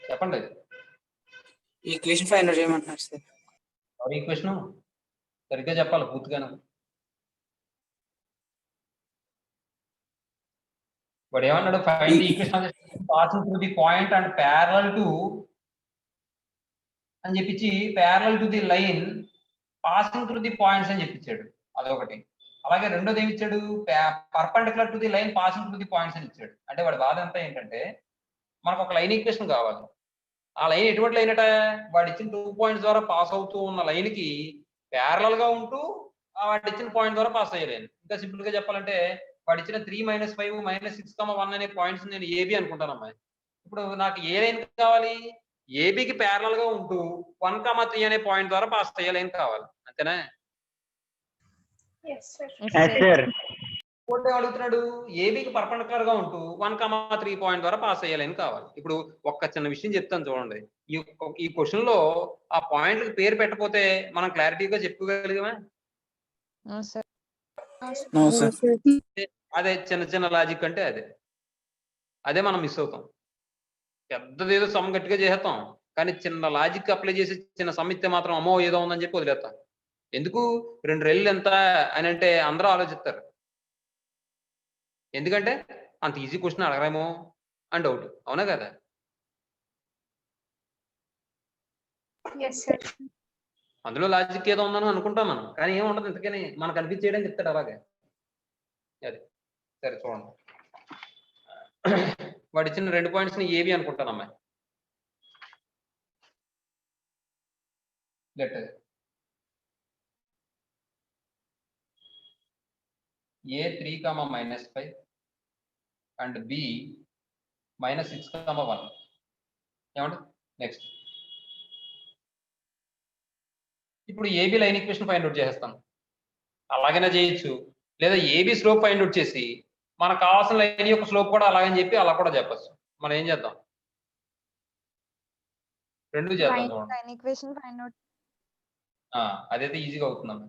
చెప్పండి. Equation find out చేయమంటున్నారు sir. ఎవరి ఈక్వేషన్ సరిగ్గా చెప్పాలి పూర్తిగాను. వాడు ఏమన్నాడు? Find the equation of passing through the point and parallel to అని చెప్పించి parallel to the line passing through the points అని చెప్పించాడు. అదొకటి. అలాగే రెండోది ఏమి ఇచ్చాడు? Perpendicular to the line passing through the points అని ఇచ్చాడు. అంటే వాడి బాధ అంతా ఏంటంటే మనకు ఒక లైన్ ఈక్వేషన్ కావాలి. ఆ లైన్ ఎటువంటి లైన్ అట? వాడు ఇచ్చిన 2 పాయింట్స్ ద్వారా పాస్ అవుతూ ఉన్న లైన్ కి ప్యారలల్ గా ఉంటూ వాడు ఇచ్చిన పాయింట్ ద్వారా పాస్ అయ్యే లైన్. ఇంకా సింపుల్ గా చెప్పాలంటే వాడు ఇచ్చిన 3 - 5 - 6, 1 అనే పాయింట్స్ నేను ఏబి అనుకుంటానమ్మా. ఇప్పుడు నాకు ఏ లైన్ కావాలి? ఏబికి ప్యారలల్ గా ఉంటూ 1, 3 అనే పాయింట్ ద్వారా పాస్ అయ్యే లైన్ కావాలి. అంతేనా? కోడ్ అడుగుతున్నాడు ఏబికి పర్పెండిక్యులర్ గా ఉంటూ 1, 3 పాయింట్ ద్వారా పాస్ అయ్యే లైన్ కావాలి. ఇప్పుడు ఒక్క చిన్న విషయం చెప్తాను చూడండి. ఈ క్వశ్చన్ లో ఆ పాయింట్ పేరు పెట్టకపోతే మనం క్లారిటీగా చెప్పుకోగలిగామా? అదే చిన్న లాజిక్ అంటే అదే మనం మిస్ అవుతాం. పెద్దదేదో సమ్ గట్టిగా చేసేస్తాం, కానీ చిన్న లాజిక్ అప్లై చేసి చిన్న సమ్ ఇస్తే మాత్రం అమ్మో ఏదో ఉందని చెప్పి వదిలేస్తాం. ఎందుకు? 2 రెళ్ళు ఎంత అని అంటే అందరూ ఆలోచిస్తారు. ఎందుకంటే అంత ఈజీ క్వశ్చన్ అడగరేమో అని డౌట్. అవునా కదా? అందులో లాజిక్ ఏదో ఉందని అనుకుంటాం మనం, కానీ ఏం ఉండదు. ఇంతకని మనకు అనిపించేయడం చెప్తాడు అలాగే. అది సరే చూడండి. వాడు ఇచ్చిన 2 పాయింట్స్ ని ఏవి అనుకుంటానమ్మా. Let A 3, -5 and B -6, 1. ఏమండి? నెక్స్ట్ ఇప్పుడు AB line equation find out చేస్తాను. అలాగైనా చేయొచ్చు, లేదా ఏబి స్లోప్ ఫైండ్ అవుట్ చేసి మనకు కావాల్సిన లైన్ యొక్క స్లోప్ కూడా అలాగని చెప్పి అలా కూడా చెప్పచ్చు. మనం ఏం చేద్దాం? రెండు చేద్దాం చూడండి. అదైతే ఈజీగా అవుతుందమ్మా.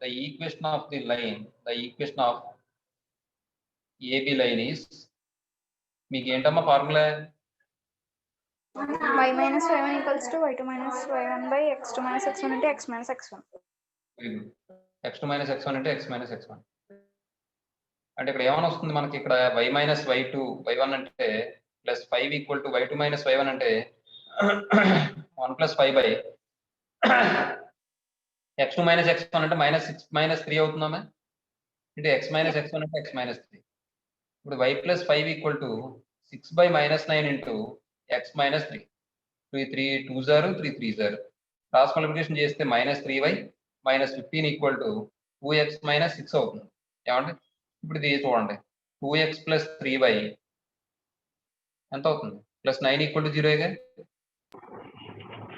The equation of the line, the equation of AB line is, మీకు ఏంటమ్మా formula? y - y1 equals to y2 - y1 by x2 - x1 into x - x1. x2 - x1 into x - x1. అంటే ఇక్కడ ఏమని వస్తుంది మనకి? ఇక్కడ y - y2 y1 అంటే +5 equal to y2 - y1 అంటే 1 + 5 by x2 - x1 అంటే -6 - 3 అవుతుందమ్మా. అంటే x - x1 అంటే x - 3. ఇప్పుడు y + 5 equal to 6/-9 into x - 3. 3 2s are 3 3s are. Cross multiplication చేస్తే -3y -15 ఈక్వల్ టు 2x - 6 అవుతుంది. ఏమండి? ఇప్పుడు ఇది చూడండి. 2x + 3y ఎంత అవుతుంది? +9 ఈక్వల్ టు 0.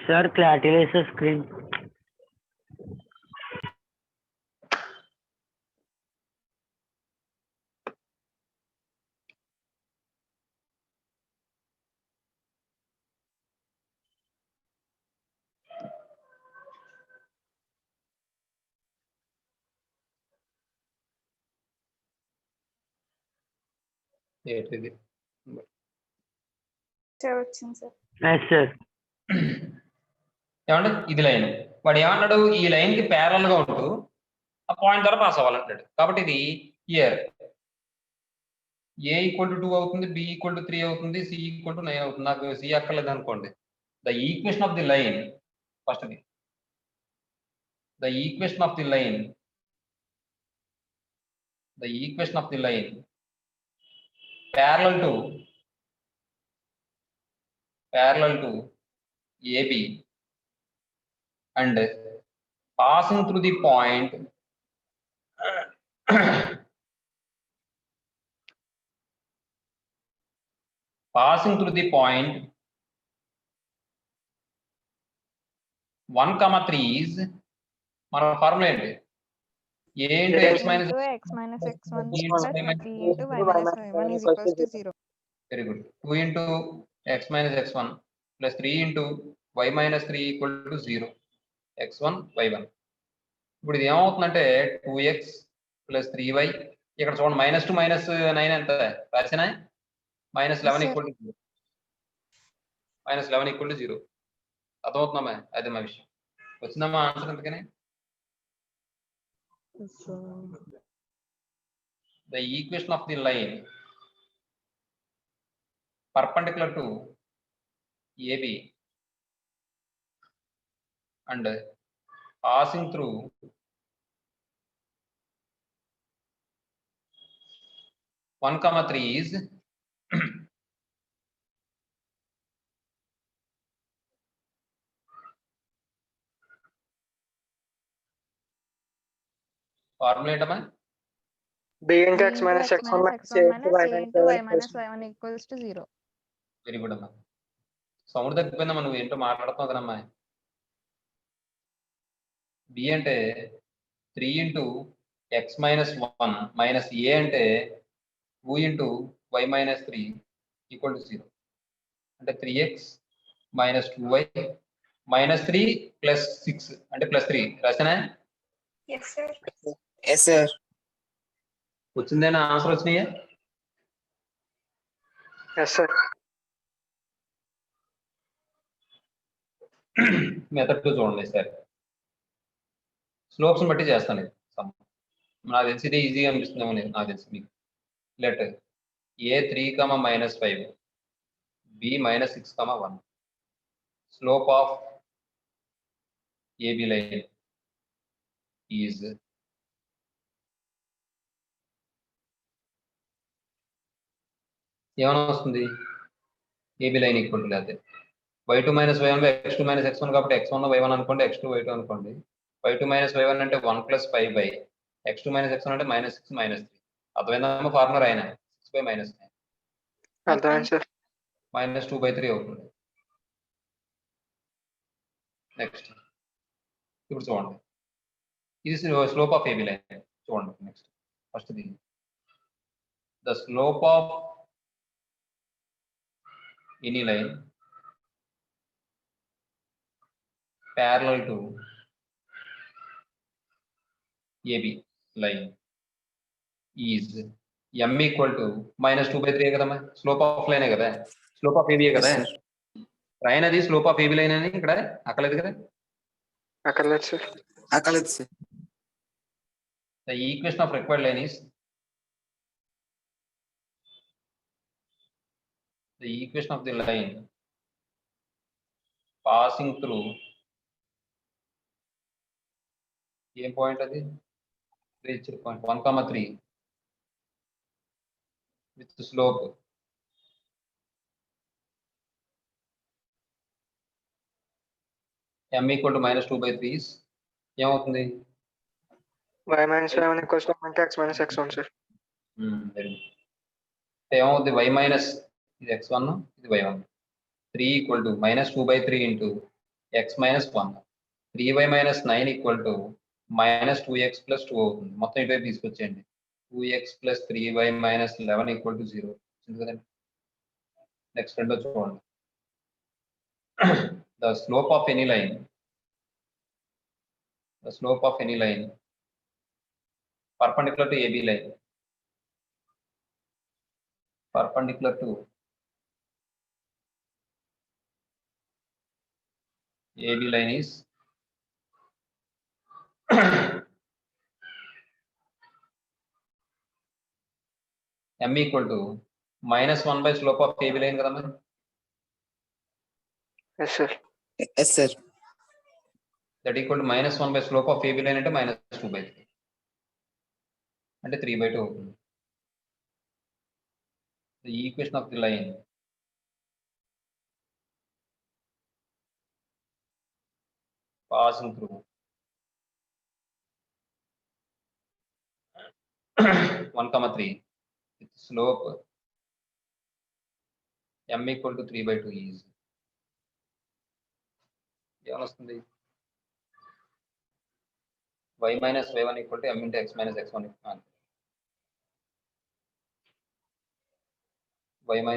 సార్ క్లారిటీ లేదు సార్ స్క్రీన్. ఏంటిది? వచ్చింది సార్. సార్ ఏమంటే ఇది లైన్. వాడు ఏమన్నాడు? ఈ లైన్ కి ప్యారల్ గా ఉంటూ ఆ పాయింట్ ద్వారా పాస్ అవ్వాలంటాడు. కాబట్టి ఇది ఇయర్ A ఈక్వల్ టు 2 అవుతుంది, B ఈక్వల్ టు 3 అవుతుంది, C ఈక్వల్ టు 9 అవుతుంది. నాకు C అక్కర్లేదు అనుకోండి. The equation of the line, first the equation of the line, the equation of the line parallel to AB and passing through the point passing through the point 1, 3 is మన formula ఏంటి? A into x minus x-1 plus 3 into y minus y1 is equals to 0. Very good. 2 into x minus x1 plus 3 into y minus 3 equal to 0. x1 y1. ఇప్పుడు ఇది ఏమవుతుందంటే 2x plus 3y, ఇక్కడ చూడండి -2 - 9 ఎంత రాసినా? -11 equal to 0. minus 11 equal to 0. అర్థమవుతుందమ్మా? అదే మా విషయం. వచ్చిందమ్మా ఆన్సర్ ఎందుకని? The equation of the line perpendicular to AB and passing through one comma 3 is formulate అమ్మా. b into x minus x1 minus a into y minus y1 equals to 0. Very good అమ్మా. Sound తగ్గిపోయిందమ్మా, నువ్వు ఏంటో మాట్లాడుతున్నావు కదమ్మా. B అంటే 3 into x minus 1 minus a అంటే 2 into y minus 3 equal to 0. అంటే 3x minus 2y minus 3 plus 6 అంటే ప్లస్ 3 రాసానా? Yes, sir. Yes, sir. వచ్చిందేనా ఆన్సర్ వచ్చినాయా? Yes, sir. మెథడ్ టూ చూడండి సార్. స్లోప్స్ బట్టి చేస్తాను ఇది. నాకు తెలిసి ఇది ఈజీగా అనిపిస్తుందేమో లేదు, నాకు తెలిసి మీకు. Let A 3, -5 B -6, 1 slope of AB line is ఏమైనా వస్తుంది? ఏబి లైన్ ఈక్వల్ టు లేకపోతే y2 - y1 x2 - x1 కాబట్టి x1 y1 అనుకోండి, x2 y2 అనుకోండి. y2 - y1 అంటే 1 + 5 x2 - x1 అంటే -6 -3. అర్థమైందమ్మా ఫార్ములా అయినా 6 - -9 అర్థమైంది సార్. -2/3 అవుతుంది. నెక్స్ట్ ఇప్పుడు చూడండి, ఇది స్లోప్ ఆఫ్ ఏబి లైన్. చూడండి next first the the slope of any line parallel to AB line is m equal to -2/3 కదమ్మా. స్లోప్ ఆఫ్ లైనే కదా, స్లోప్ ఆఫ్ ఏబి కదా. లైన్ అది స్లోప్ ఆఫ్ ఏబి లైన్ అని ఇక్కడ అక్కర్లేదు కదా. అక్కర్లేదు సార్. అక్కర్లేదు sir. The equation of required line is the equation of the line passing through ఏం పాయింట్ అది? Reach point 1, 3 with slope m equal to -2/3 ఏమవుతుంది? y minus y1 equals to x minus x1 sir. Very good. ఏమవుతుంది? y minus ఇది x1 ఇది y1 3 equal to -2/3 into x - 1 3y - 9 equal to -2x + 2 అవుతుంది. మొత్తం ఇటువైపు తీసుకొచ్చేయండి. 2x + 3y - 11 equal to 0 కదండి. Next రెండో చూడండి. The slope of any line perpendicular to AB line is m equal to -1 by slope of AB line కదమ్మా. Yes sir. Yes sir. That equal to -1 by slope of AB line అంటే -2/3 అంటే 3/2 అవుతుంది. The equation of the line passing through 1, 3 with slope m equal to 3/2 is ఏమని వస్తుంది? y - y1 equal to m into x - x1 y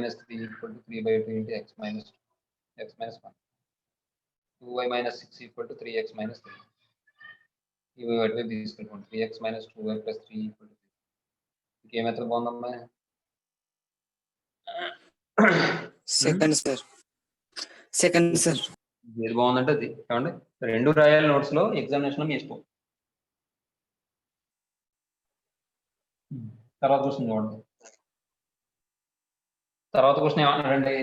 - 3 equal to 3/2 into x - 1 2y - 6 equal to 3x - 3 ఇవి అటువైపు తీసుకెళ్ళిపోండి. 3x - 2y + 3 equal to 3. ఏ method బాగుందమ్మా? Second sir. Second sir. ఏది బాగుందంటే అది ఏమండి, రెండు రాయాలి నోట్స్ లో, ఎగ్జామినేషన్ లో మీ ఇష్టం. తర్వాత క్వశ్చన్ చూడండి. తర్వాత క్వశ్చన్ ఏమన్నారండి,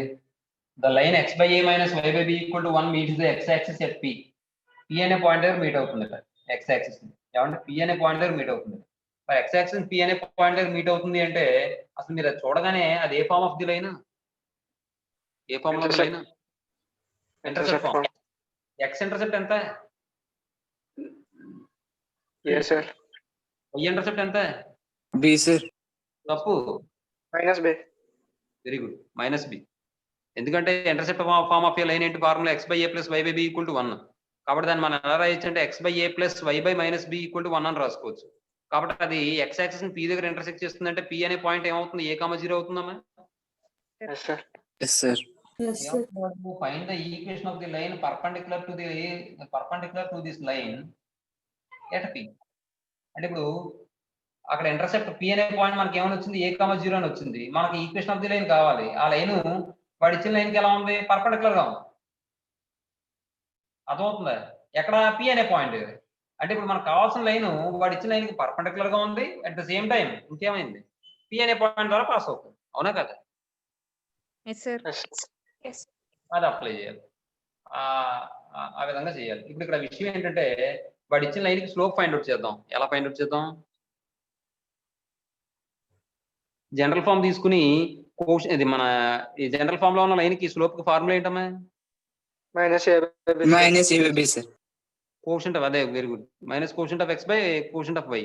the line x by a minus y by b equal to 1 meets the x axis at p. p అనే పాయింట్ దగ్గర మీట్ అవుతుంది ఇక్కడ, x యాక్సిస్ ఏమంటే p అనే పాయింట్ దగ్గర మీట్ అవుతుంది. x యాక్సిస్ p అనే పాయింట్ దగ్గర మీట్ అవుతుంది అంటే అసలు మీరు అది చూడగానే అది ఏ ఫార్మ్ ఆఫ్ ది లైన్, ఏ form of the line? Intercept form. x intercept ఎంత? A sir. y ఇంటర్సెప్ట్ ఎంత? B sir. తప్పు. Minus B. Very good, minus B. ఎందుకంటే intercept form of a line ఏంటి formula, x by a plus y by b equal to 1. కాబట్టి దాన్ని మనం ఎలా రాయొచ్చు అంటే x by a plus y by minus b equal to 1 అని రాసుకోవచ్చు. కాబట్టి అది x యాక్సిస్ ని p దగ్గర ఇంటర్సెక్ట్ చేస్తుందంటే p అనే పాయింట్ ఏమవుతుంది, a, 0 అవుతుందమ్మా. Yes sir. Yes sir. Find the equation of the line perpendicular to this line at p. అంటే ఇప్పుడు అక్కడ ఇంటర్సెప్ట్ p అనే పాయింట్ మనకి ఏమైనా వచ్చింది, a, 0 అని వచ్చింది. మనకి ఈక్వేషన్ ఆఫ్ ది లైన్ కావాలి. ఆ లైన్ వాడు ఇచ్చిన లైన్ కి ఎలా ఉంది, పర్పెండిక్యులర్ గా ఉంది. అర్థమవుతుందా? ఎక్కడ p అనే పాయింట్. అంటే ఇప్పుడు మనకు కావాల్సిన లైన్ వాడు ఇచ్చిన లైన్ కి పర్పెండిక్యులర్ గా ఉంది, అట్ ద సేమ్ టైం ఇంకేమైంది, p అనే పాయింట్ ద్వారా పాస్ అవుతుంది. అవునా కదా? అది అప్లై చేయాలి, ఆ విధంగా చేయాలి. ఇప్పుడు ఇక్కడ విషయం ఏంటంటే వాడు ఇచ్చిన లైన్ కి స్లోప్ ఫైండ్ అవుట్ చేద్దాం. ఎలా ఫైండ్ అవుట్ చేద్దాం? జనరల్ ఫామ్ తీసుకుని ఇది మన ఈ జనరల్ ఫామ్ లో ఉన్న లైన్ కి స్లోప్ కి ఫార్ములా ఏంటమ్మా? Minus A by B. Minus A by B sir. Quotient of, అదే very good, minus quotient of x by quotient of y.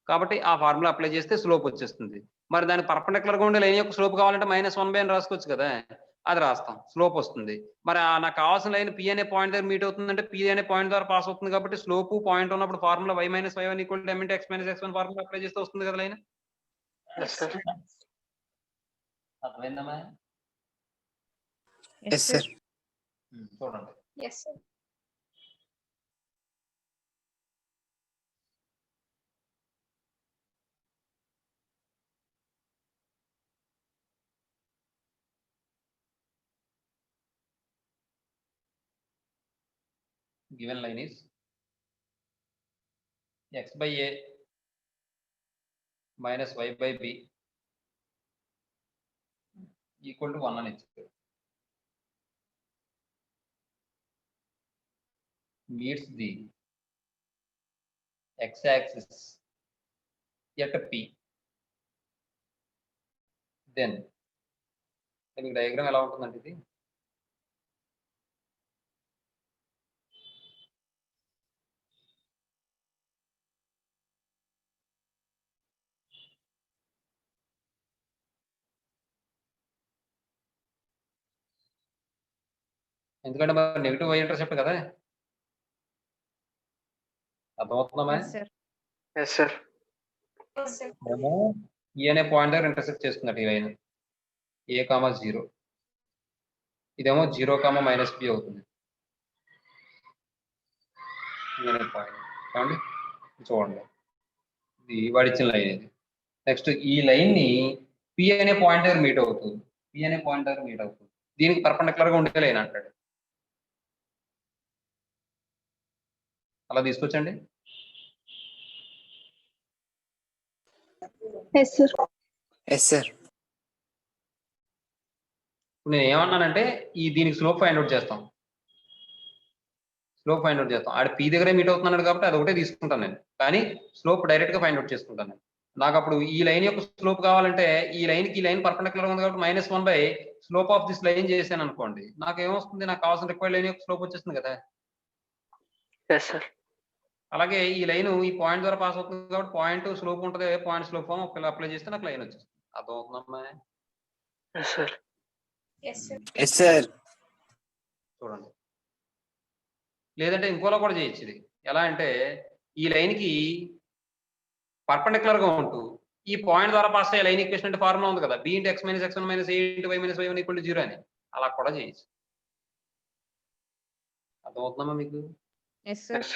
కాబట్టి ఆ ఫార్ములా అప్లై చేస్తే స్లోప్ వచ్చేస్తుంది. మరి దాని పర్పెండిక్యులర్ గా ఉండే లైన్ యొక్క స్లోప్ కావాలంటే -1 అని రాసుకోవచ్చు కదా, అది రాస్తాం, స్లోప్ వస్తుంది. మరి నాకు కావాల్సిన లైన్ p అనే పాయింట్ దగ్గర మీట్ అవుతుందంటే p అనే పాయింట్ ద్వారా పాస్ అవుతుంది. కాబట్టి స్లోప్ పాయింట్ ఉన్నప్పుడు formula y - y1 = m × x - x1 formula apply చేస్తే వస్తుంది కదా లైన్. Yes sir. అర్థమైందమ్మా? Yes sir. చూడండి. Yes, sir. Given line is x by a minus y by b equal to 1 అని ఇచ్చారు. Meets the x axis at p. Then మీకు diagram ఎలా ఉంటుందంటే ఇది ఎందుకంటే మరి నెగిటివ్ y ఇంటర్సెప్ట్ కదా, అర్థమవుతుందమ్మా? Yes sir. మేము ఈ అనే పాయింట్ దగ్గర ఇంటర్సెక్ట్ చేస్తున్నట్టు ఈ లైన్ a, 0. ఇదేమో 0, -b అవుతుంది. ఈ అనే పాయింట్ కావండి, చూడండి, ఇది వాడిచ్చిన లైన్. ఇది నెక్స్ట్ ఈ లైన్ ని p అనే పాయింట్ దగ్గర మీట్ అవుతుంది. p అనే పాయింట్ దగ్గర మీట్ అవుతుంది. దీనికి పర్పెండిక్యులర్ గా ఉండే లైన్ అంటాడు. అలా తీసుకొచ్చండి. Yes, sir. Yes sir. నేను ఏమన్నానంటే దీనికి స్లోప్ ఫైండ్ అవుట్ చేస్తాం. స్లోప్ ఫైండ్ అవుట్ చేస్తాం. ఆడ p దగ్గరే మీట్ అవుతున్నాడు కాబట్టి అది ఒకటే తీసుకుంటాను నేను, కానీ స్లోప్ డైరెక్ట్ గా ఫైండ్ అవుట్ చేసుకుంటాను నేను. నాకు అప్పుడు ఈ లైన్ యొక్క స్లోప్ కావాలంటే ఈ లైన్ పర్పెండిక్యులర్ ఉంది కాబట్టి -1 by slope of this line చేశాను అనుకోండి, నాకు ఏమొస్తుంది, నాకు కావాల్సిన రిక్వైర్డ్ లైన్ యొక్క స్లోప్ వచ్చేస్తుంది కదా. ఎస్ సార్. అలాగే ఈ లైన్ ఈ పాయింట్ ద్వారా పాస్ అవుతుంది కాబట్టి పాయింట్ స్లోప్ ఉంటుంది, పాయింట్ స్లోప్ ఫామ్ అప్లై చేస్తే నాకు లైన్ వచ్చేస్తుంది. అర్థమవుతుందమ్మా? Yes sir. Yes, sir. Yes sir. చూడండి, లేదంటే ఇంకోలా కూడా చేయొచ్చు. ఇది ఎలా అంటే ఈ లైన్ కి పర్పెండిక్యులర్ గా ఉంటూ ఈ పాయింట్ ద్వారా పాస్ అయ్యే లైన్ ఈక్వేషన్ అంటే ఫార్ములా ఉంది కదా, b × x - x1 - a × y - y1 = 0 అని. అలా కూడా చేయొచ్చు. అర్థమవుతుందమ్మా మీకు? Yes sir.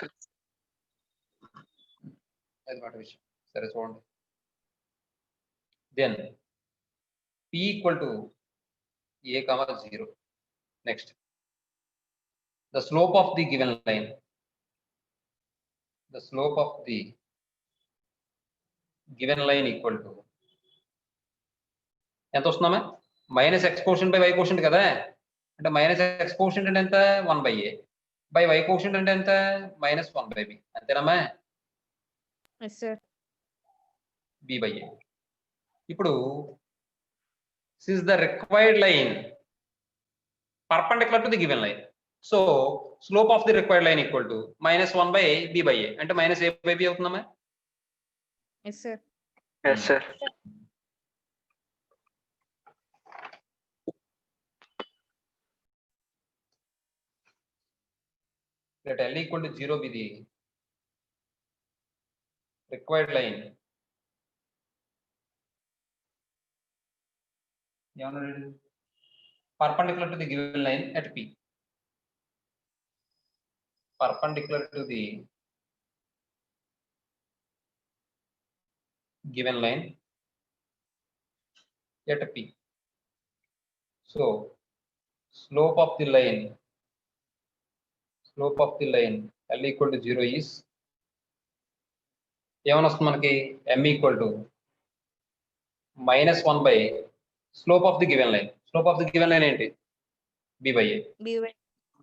అది మాట విషయం. సరే చూడండి. Then p = a, 0. నెక్స్ట్ the slope of the given line, the slope of the given line equal to ఎంత వస్తుందమ్మా minus x quotient by y quotient కదా అంటే మైనస్ ఎక్స్ కోషెంట్ అంటే ఎంత 1/a బై వై కోషెంట్ అంటే ఎంత -1/b అంతేనమ్మా Yes, sir. b/a ఇప్పుడు this is the required line perpendicular to the given line, so slope of the required line equal to -1/b/a అంటే -a/b అవుతుందమ్మా Yes, sir. Yes, sir. let L equal to 0 be the required line. Perpendicular to the given line at P. Perpendicular to the given line at P. So slope of the line L equal to 0 is ఏమని వస్తుంది మనకి m equal to -1 by slope of the given line. Slope of the given line ఏంటి b/a B/a.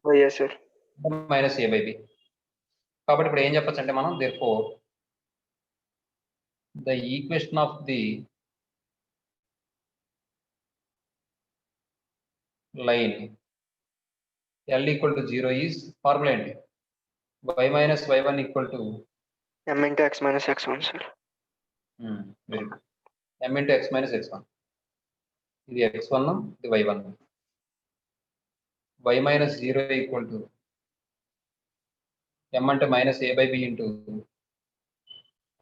Oh, yes, sir. -a/b. కాబట్టి ఇప్పుడు ఏం చెప్పొచ్చు అంటే మనం therefore the equation of the line L equal to 0 is formula ఏంటి y minus y1 equal to M into x minus x1, sir. very good. m into x minus x1 ఇది x1 ఇది y1 y minus 0 equal to m అంటే -a/b into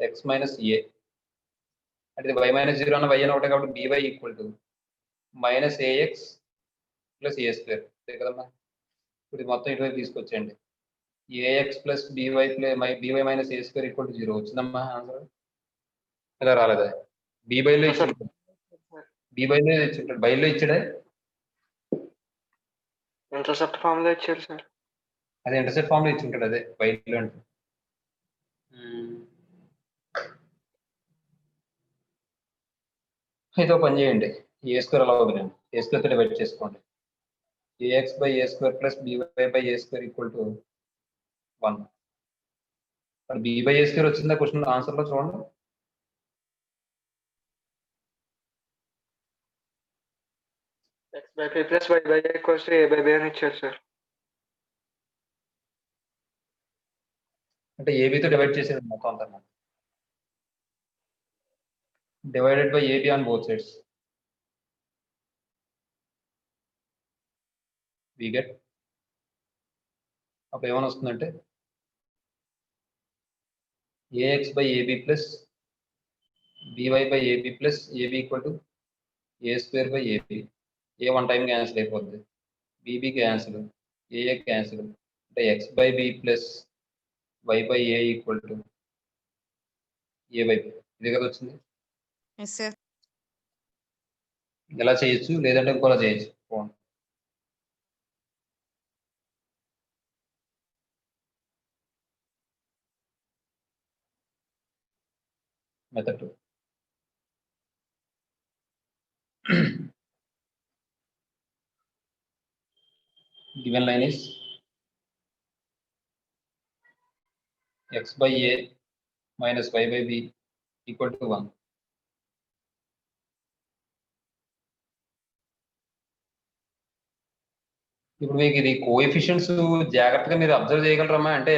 x minus a అంటే y minus 0 అన్న y అని ఒకటే కాబట్టి by equal to -ax plus a square అంతే కదమ్మా ఇప్పుడు మొత్తం ఇటువైపు తీసుకొచ్చేయండి ax plus by minus a square equal to 0 వచ్చిందమ్మా ఆన్సర్ ఇలా రాలేదా b/లో ఇచ్చాడు b/లో ఇచ్చాడు బైలో ఇచ్చాడే Intercept formula ఇచ్చారు, sir. అదే ఇంటర్సెప్ట్ ఫామ్ లో ఇచ్చుంటాడు అదే బైలో అంటే అయితే పని చేయండి ఏ స్క్వేర్ అలా వదిలేండి ఏ స్క్వేర్ తో డివైడ్ చేసుకోండి ax by a square plus by a square equal to 1 మరి b by a square వచ్చిందా క్వశ్చన్ ఆన్సర్ లో చూడండి X by p plus y by a equals to a by b అని ఇచ్చారు, sir. అంటే ab తో divide చేసేది మొత్తం అంతా divided by ab on both sides we get అప్పుడు ఏమని వస్తుందంటే ax by ab plus by by ab plus ab equal to a square by ab a one time cancel అయిపోద్ది bb క్యాన్సిల్ a క్యాన్సిల్ అంటే x by b plus y by a equal to a by b ఇది కదా వచ్చింది Yes, sir. ఇలా చేయొచ్చు లేదంటే ఇంకోలా చేయొచ్చు method 2 given line is x by a minus y by b equal to 1 ఇప్పుడు మీకు ఇది కోఎఫిషియెంట్స్ జాగ్రత్తగా మీరు అబ్జర్వ్ చేయగలరమ్మా అంటే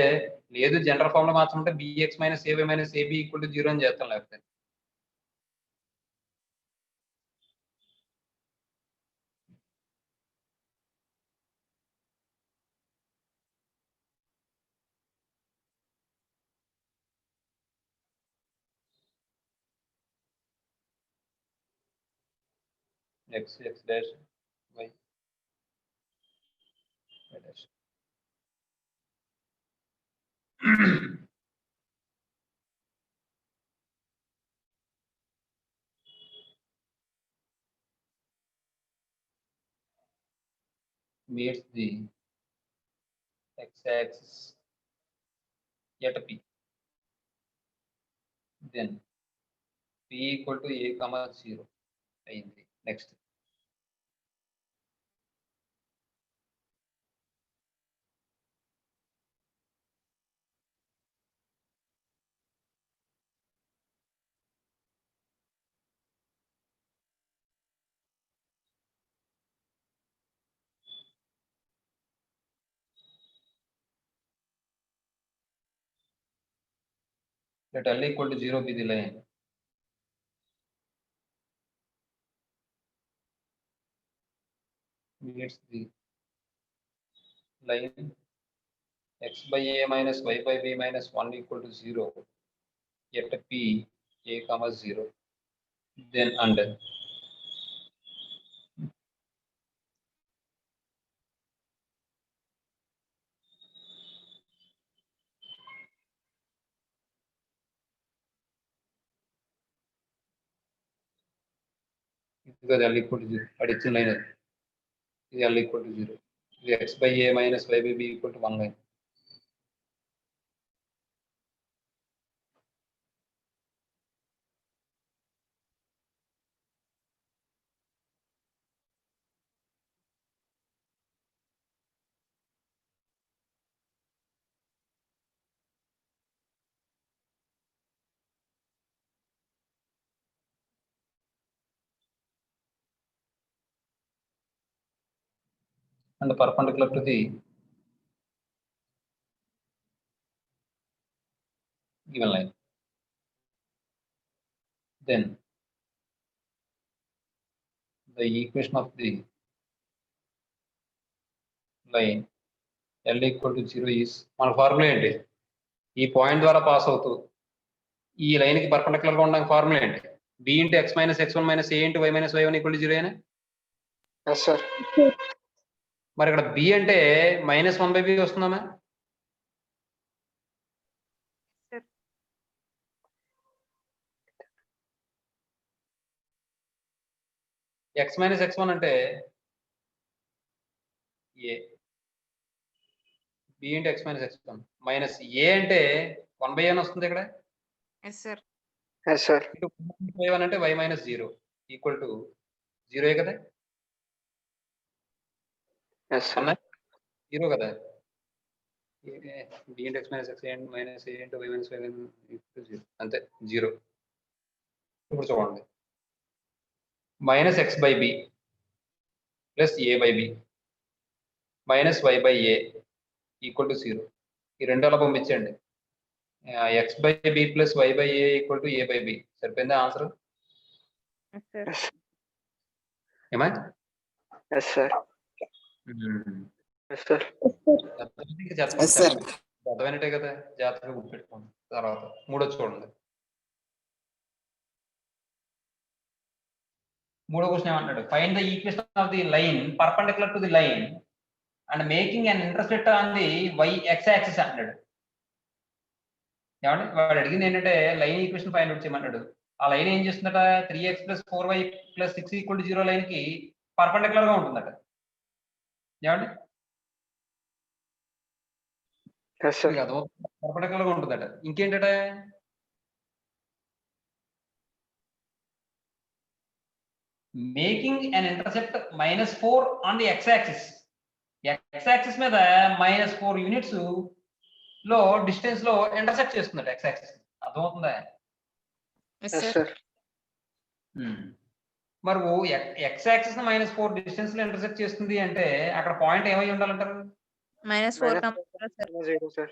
లేదు జనరల్ ఫార్మ్ లో మాత్రం ఉంటే bx minus ay minus ab equal to 0 అని చేస్తాం లేకపోతే x dash y dash meets the x-axis at p. Then p equal to a comma 0 అయింది. Next let L equal to 0 be the line. Meets the line x by a minus y by b minus 1 equal to 0 at p a comma 0. Then under because L equal to 0. Addition line is L equal to 0. X by a minus y by b equal to 1 line. And perpendicular to the given line. Then the equation of the line L equal to 0 is మన formula ఏంటి? ఈ point ద్వారా pass అవుతూ ఈ line కి perpendicular గా ఉండడానికి formula ఏంటి? b into x minus x1 minus a into y minus y1 equal to 0 అయినా? Yes, sir. మరి ఇక్కడ b అంటే minus 1 by b వస్తుందమ్మా? x minus x1 అంటే a. b into x minus x1 minus a అంటే 1 by n వస్తుంది ఇక్కడ. Yes, sir. Yes, sir. y1 అంటే y minus 0 equal to 0 కదా? Yes, sir. 0 కదా? b into x minus x minus a into y minus y1 equal to 0 అంతే 0. ఇప్పుడు చూడండి minus x by b plus a by b minus y by a equal to 0. ఈ రెండు అలా పంపించండి. x by b plus y by a equal to a by b. సరిపోయిందా answer? Yes, sir. ఏమా? Yes, sir. Yes, sir. Yes, sir. అర్థమైనట్టే కదా, జాగ్రత్తగా గుర్తుపెట్టుకోండి. తర్వాత మూడో చూడండి. మూడో క్వశ్చన్ ఏమంటాడు? Find the equation of the line perpendicular to the line and making an intercept on the y x axis అంటాడు. ఏమంటే వాడు అడిగింది ఏంటంటే లైన్ ఈక్వేషన్ ఫైండ్ అవుట్ చేయమన్నాడు. ఆ లైన్ ఏం చేస్తుందట? 3x + 4y + 6 = 0 లైన్ కి పర్పెండిక్యులర్ గా ఉంటుందట. ఏమండి? Yes, sir. పర్పెండిక్యులర్ గా ఉంటుందట. ఇంకేంటట? Making an intercept -4 on the x axis. x axis మీద -4 యూనిట్స్ లో డిస్టెన్స్ లో ఇంటర్సెక్ట్ చేస్తుందట x యాక్సిస్. అర్థమవుతుందా? Yes, Yes, sir. sir. మరి x యాక్సిస్ ని -4 డిస్టెన్స్ లో ఇంటర్సెక్ట్ చేస్తుంది అంటే అక్కడ పాయింట్ ఏమై ఉండాలంటారు? -4, sir. 0, sir.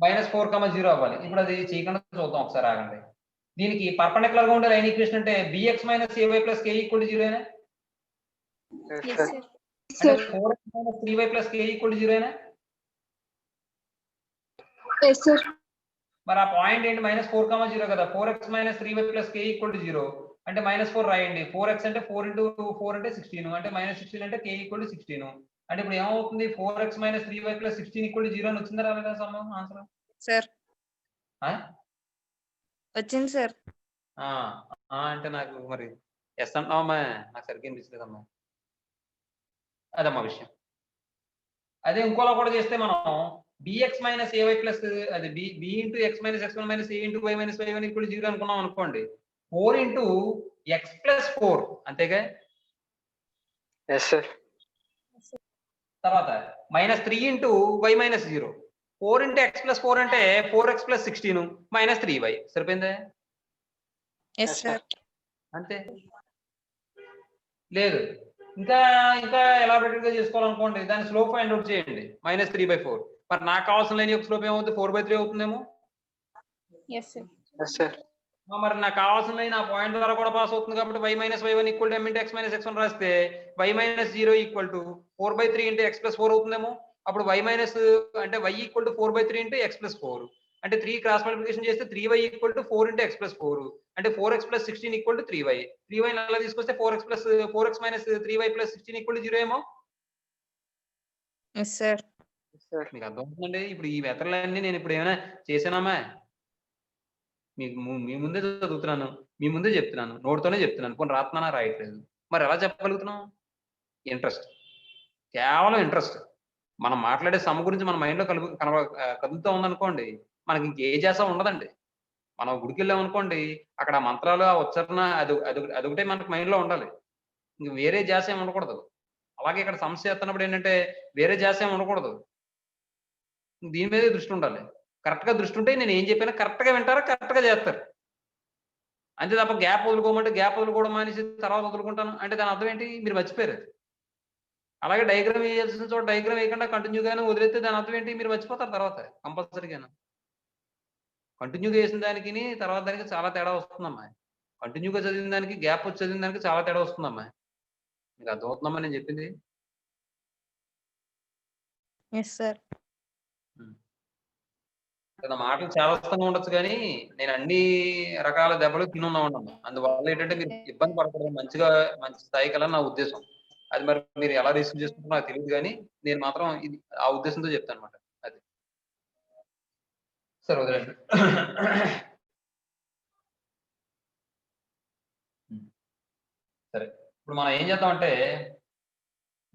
-4, 0 అవ్వాలి. ఇప్పుడు అది చేయకుండా చూద్దాం ఒకసారి, ఆగండి. దీనికి పర్పెండిక్యులర్ గా ఉండే లైన్ ఈక్వేషన్ అంటే bx - ay + k = 0 అయినా? Yes, Yes, sir. sir. అంటే 4x - 3y + k = 0 అయినా? Yes, sir. మరి ఆ పాయింట్ ఏంటి? -4, 0 కదా. 4x - 3y + k = 0 అంటే -4 రాయండి. 4x అంటే 4 × 4 అంటే 16 అంటే -16 అంటే k = 16. అంటే ఇప్పుడు ఏమవుతుంది? 4x - 3y + 16 = 0 అని వచ్చిందా రాలేదా సమ్మం ఆన్సర్? Sir. వచ్చింది సార్. అంటే నాకు మరి ఎస్ అంటున్నావమ్మా, నాకు సరిగ్గా అనిపించలేదమ్మా. అదమ్మా విషయం. అదే ఇంకోలా కూడా చేస్తే మనం బిఎక్స్ మైనస్ ఏవై ప్లస్ అది b into x minus x one minus a into y minus y one equal 0 అనుకున్నాం అనుకోండి, 4 ఇంటూ ఎక్స్ ప్లస్ 4 అంతేగా. Yes sir. తర్వాత -3 into y minus 0, 4 into x plus 4 అంటే 4x ప్లస్ 16 మైనస్ 3y సరిపోయిందా? Yes sir. అంతే. లేదు ఇంకా ఇంకా ఎలాబరేటెడ్ గా చేసుకోవాలనుకోండి, దాని స్లోప్ ఫైండ్ అవుట్ చేయండి. -3/4. మరి నాకు కావాల్సిన లైన్ యొక్క స్లోప్ ఏమవుతుంది? 4/3 అవుతుందేమో. Yes sir. Yes sir. మరి నాకు కావాల్సిన లైన్ ఆ పాయింట్ ద్వారా కూడా పాస్ అవుతుంది కాబట్టి y minus y1 equal to m into x minus x1 రాస్తే y minus 0 equal to 4/3 into x plus 4 అవుతుందేమో. అప్పుడు y మైనస్ అంటే y equal to 4/3 into x plus 4 అంటే 3 క్రాస్ మల్టిప్లికేషన్ చేస్తే 3y equal to 4 into x plus 4 అంటే 4x plus 16 equal to 3y. 3y అలా తీసుకొస్తే 4x minus 3y plus 16 equal to 0 ఏమో. Yes sir. మీకు అర్థమవుతుందండి? ఇప్పుడు ఈ మెథడ్లన్నీ నేను ఇప్పుడు ఏమైనా చేశానామా? మీకు మీ ముందే చదువుతున్నాను, మీ ముందే చెప్తున్నాను, నోట్తోనే చెప్తున్నాను, కొన్ని రాస్తున్నానా రాయట్లేదు. మరి ఎలా చెప్పగలుగుతున్నాం? ఇంట్రెస్ట్, కేవలం ఇంట్రెస్ట్. మనం మాట్లాడే సమ గురించి మన మైండ్లో కదులుతూ ఉందనుకోండి, మనకి ఇంకే చేసా ఉండదండి. మనం గుడికి వెళ్ళామనుకోండి, అక్కడ మంత్రాలు ఆ ఉచ్చారణ అదొకటే మనకు మైండ్లో ఉండాలి, ఇంక వేరే జాస ఏమి ఉండకూడదు. అలాగే ఇక్కడ సమస్య ఎత్తున్నప్పుడు ఏంటంటే వేరే జాస ఏమి ఉండకూడదు, దీని మీదే దృష్టి ఉండాలి. కరెక్ట్గా దృష్టి ఉంటే నేను ఏం చెప్పినా కరెక్ట్గా వింటారు, కరెక్ట్గా చేస్తారు. అంతే తప్ప గ్యాప్ వదులుకోమంటే గ్యాప్ వదులుకోవడం మానేసి తర్వాత వదులుకుంటాను అంటే దాని అర్థం ఏంటి? మీరు మర్చిపోయారు. అలాగే డయాగ్రామ్ వేయాల్సిన చోట డయాగ్రామ్ వేయకుండా కంటిన్యూగానే వదిలేస్తే దాని అర్థం ఏంటి? మీరు మర్చిపోతారు తర్వాత కంపల్సరీగాను. కంటిన్యూగా వేసిన దానికి తర్వాత దానికి చాలా తేడా వస్తుందమ్మా. కంటిన్యూగా చదివిన దానికి గ్యాప్ వచ్చి చదివిన దానికి చాలా తేడా వస్తుందమ్మా. మీకు అర్థమవుతుందమ్మా నేను చెప్పింది? Yes sir. నా మాటలు చాలా వస్తూనే ఉండొచ్చు కానీ నేను అన్ని రకాల దెబ్బలు తినున్నా ఉన్నాను. అందువల్ల ఏంటంటే మీరు ఇబ్బంది పడకూడదు, మంచి స్థాయికి వెళ్ళాలని నా ఉద్దేశం. అది మరి మీరు ఎలా రిసీవ్ చేసుకుంటారో నాకు తెలియదు కానీ నేను మాత్రం ఇది ఆ ఉద్దేశంతో చెప్తాను అనమాట. అది సరే వదిలేండి. సరే ఇప్పుడు మనం ఏం చేద్దామంటే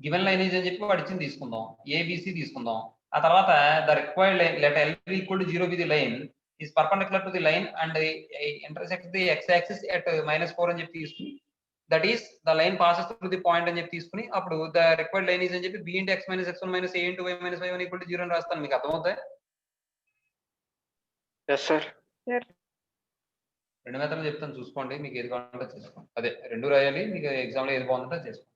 గివెన్ లైనేజ్ అని చెప్పి వాడు ఇచ్చింది తీసుకుందాం, ఏబిసి తీసుకుందాం. ఆ తర్వాత the required line let L equal to 0 be the line is perpendicular to the line and intersect the x axis at -4 అని చెప్పి తీసుకుని that is the line passes through the point అని చెప్పి తీసుకుని అప్పుడు ద రిక్వైర్డ్ లైన్ ఈజ్ అని చెప్పి b into x minus x1 minus a into y minus y1 equal to 0 అని రాస్తాను. మీకు అర్థమవుతాయి? Yes sir. రెండు మెథడ్లు చెప్తాను చూసుకోండి, మీకు ఏది కావాలంటే చేసుకోండి. అదే రెండు రాయాలి, మీకు ఎగ్జామ్లో ఏది బాగుందంటే చేసుకోండి.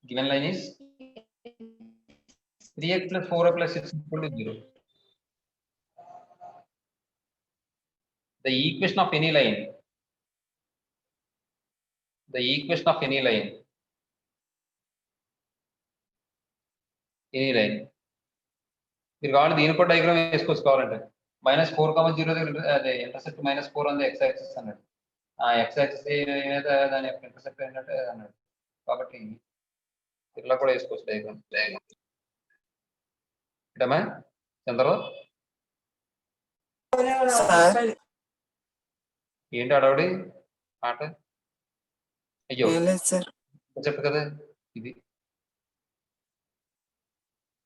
Given line is 3x plus 4y plus 6 equal to 0. The equation of any line, మీరు కావాలంటే దీని కూడా డయాగ్రామ్ వేసుకోవచ్చు కావాలంటే. -4,0 దగ్గర అదే ఇంటర్సెక్ట్ -4 ఉంది x యాక్సిస్ అన్నాడు. ఆ x యాక్సిస్ ఏదైతే దాని యొక్క ఇంటర్సెక్ట్ ఏంటంటే అన్నాడు. కాబట్టి ఇట్లా కూడా వేసుకోవచ్చు డయాగ్రామ్. ఏంటమ్మా చంద్రరావు? ఏంటి అడవడి మాట? అయ్యో చెప్పు కదా, ఇది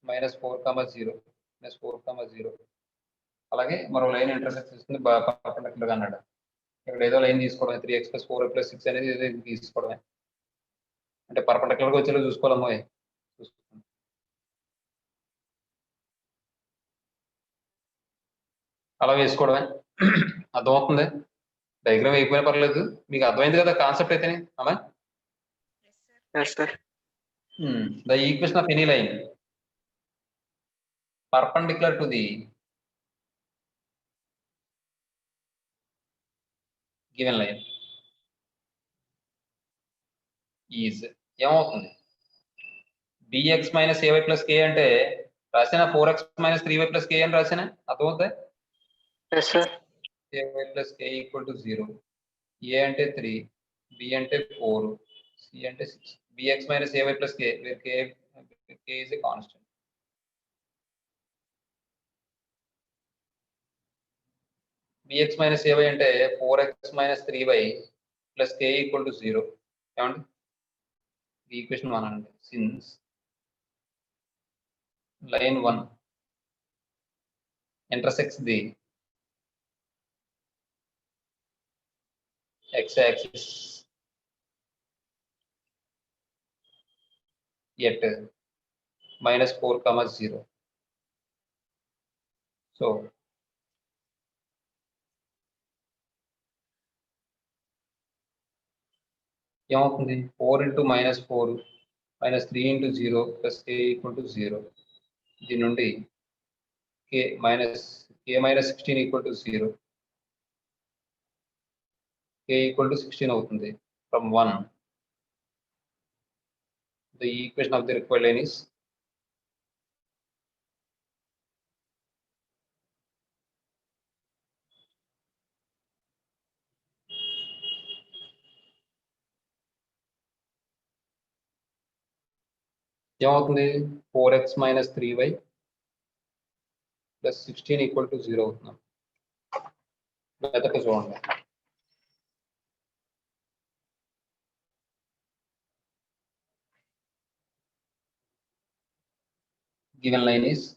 -4,0 అలాగే మరో లైన్ ఇంటర్సెక్ట్ తీసుకుని పర్పెండిక్యులర్ గా అన్నాడు. ఇక్కడ ఏదో లైన్ తీసుకోవడమే 3x + 4y + 6 అనేది ఏదో తీసుకోవడమే, అంటే పర్పెండిక్యులర్ గా వచ్చేలా చూసుకోవాలమ్మా. అలా వేసుకోవడమే. అర్థమవుతుంది? డయాగ్రామ్ అయిపోయినా పర్లేదు, మీకు అర్థమైంది కదా కాన్సెప్ట్ అయితేనే అమ్మా? The equation of any line perpendicular to the given line is ఏమవుతుంది? bx minus ay plus k అంటే రాసిన 4x minus 3y plus k అని రాసిన అర్థమవుతుంది? yes sir. ay plus k equal to 0, a అంటే 3, b అంటే 4, c అంటే 6, bx minus ay plus k where k is a constant. bx minus ay అంటే 4x minus 3y plus K equal to 0 ఏమండి equation 1 అండి since line 1 intersects the x-axis at -4, 0. So ఏమవుతుంది 4 into -4 -3 into 0 plus k equal to 0. దీని నుండి k minus 16 equal to 0. k equal to 16 అవుతుంది from 1. The equation of the required line is ఏమవుతుంది 4x minus 3y plus 16 equal to 0 అవుతుంది వెతక చూడండి given line is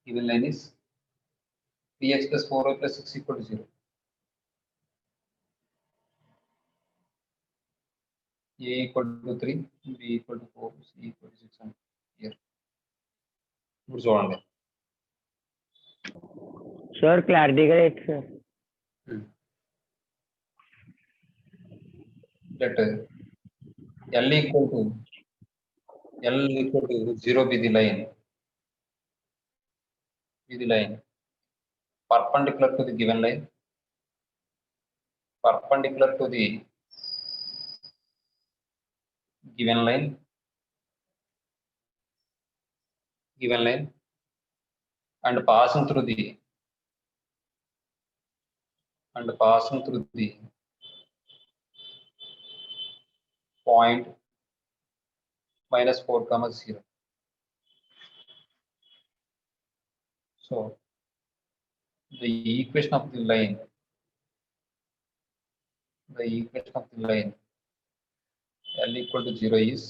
given line is 3x plus 4y plus 6 equal to 0. A equal to 3, B equal to 4, C equal to 6 and here. ఇప్పుడు చూడండి sir clarity correct sir let L equal to 0 be the line perpendicular to the given line given line and passing through the point -4, 0. So the equation of the line L equal to 0 is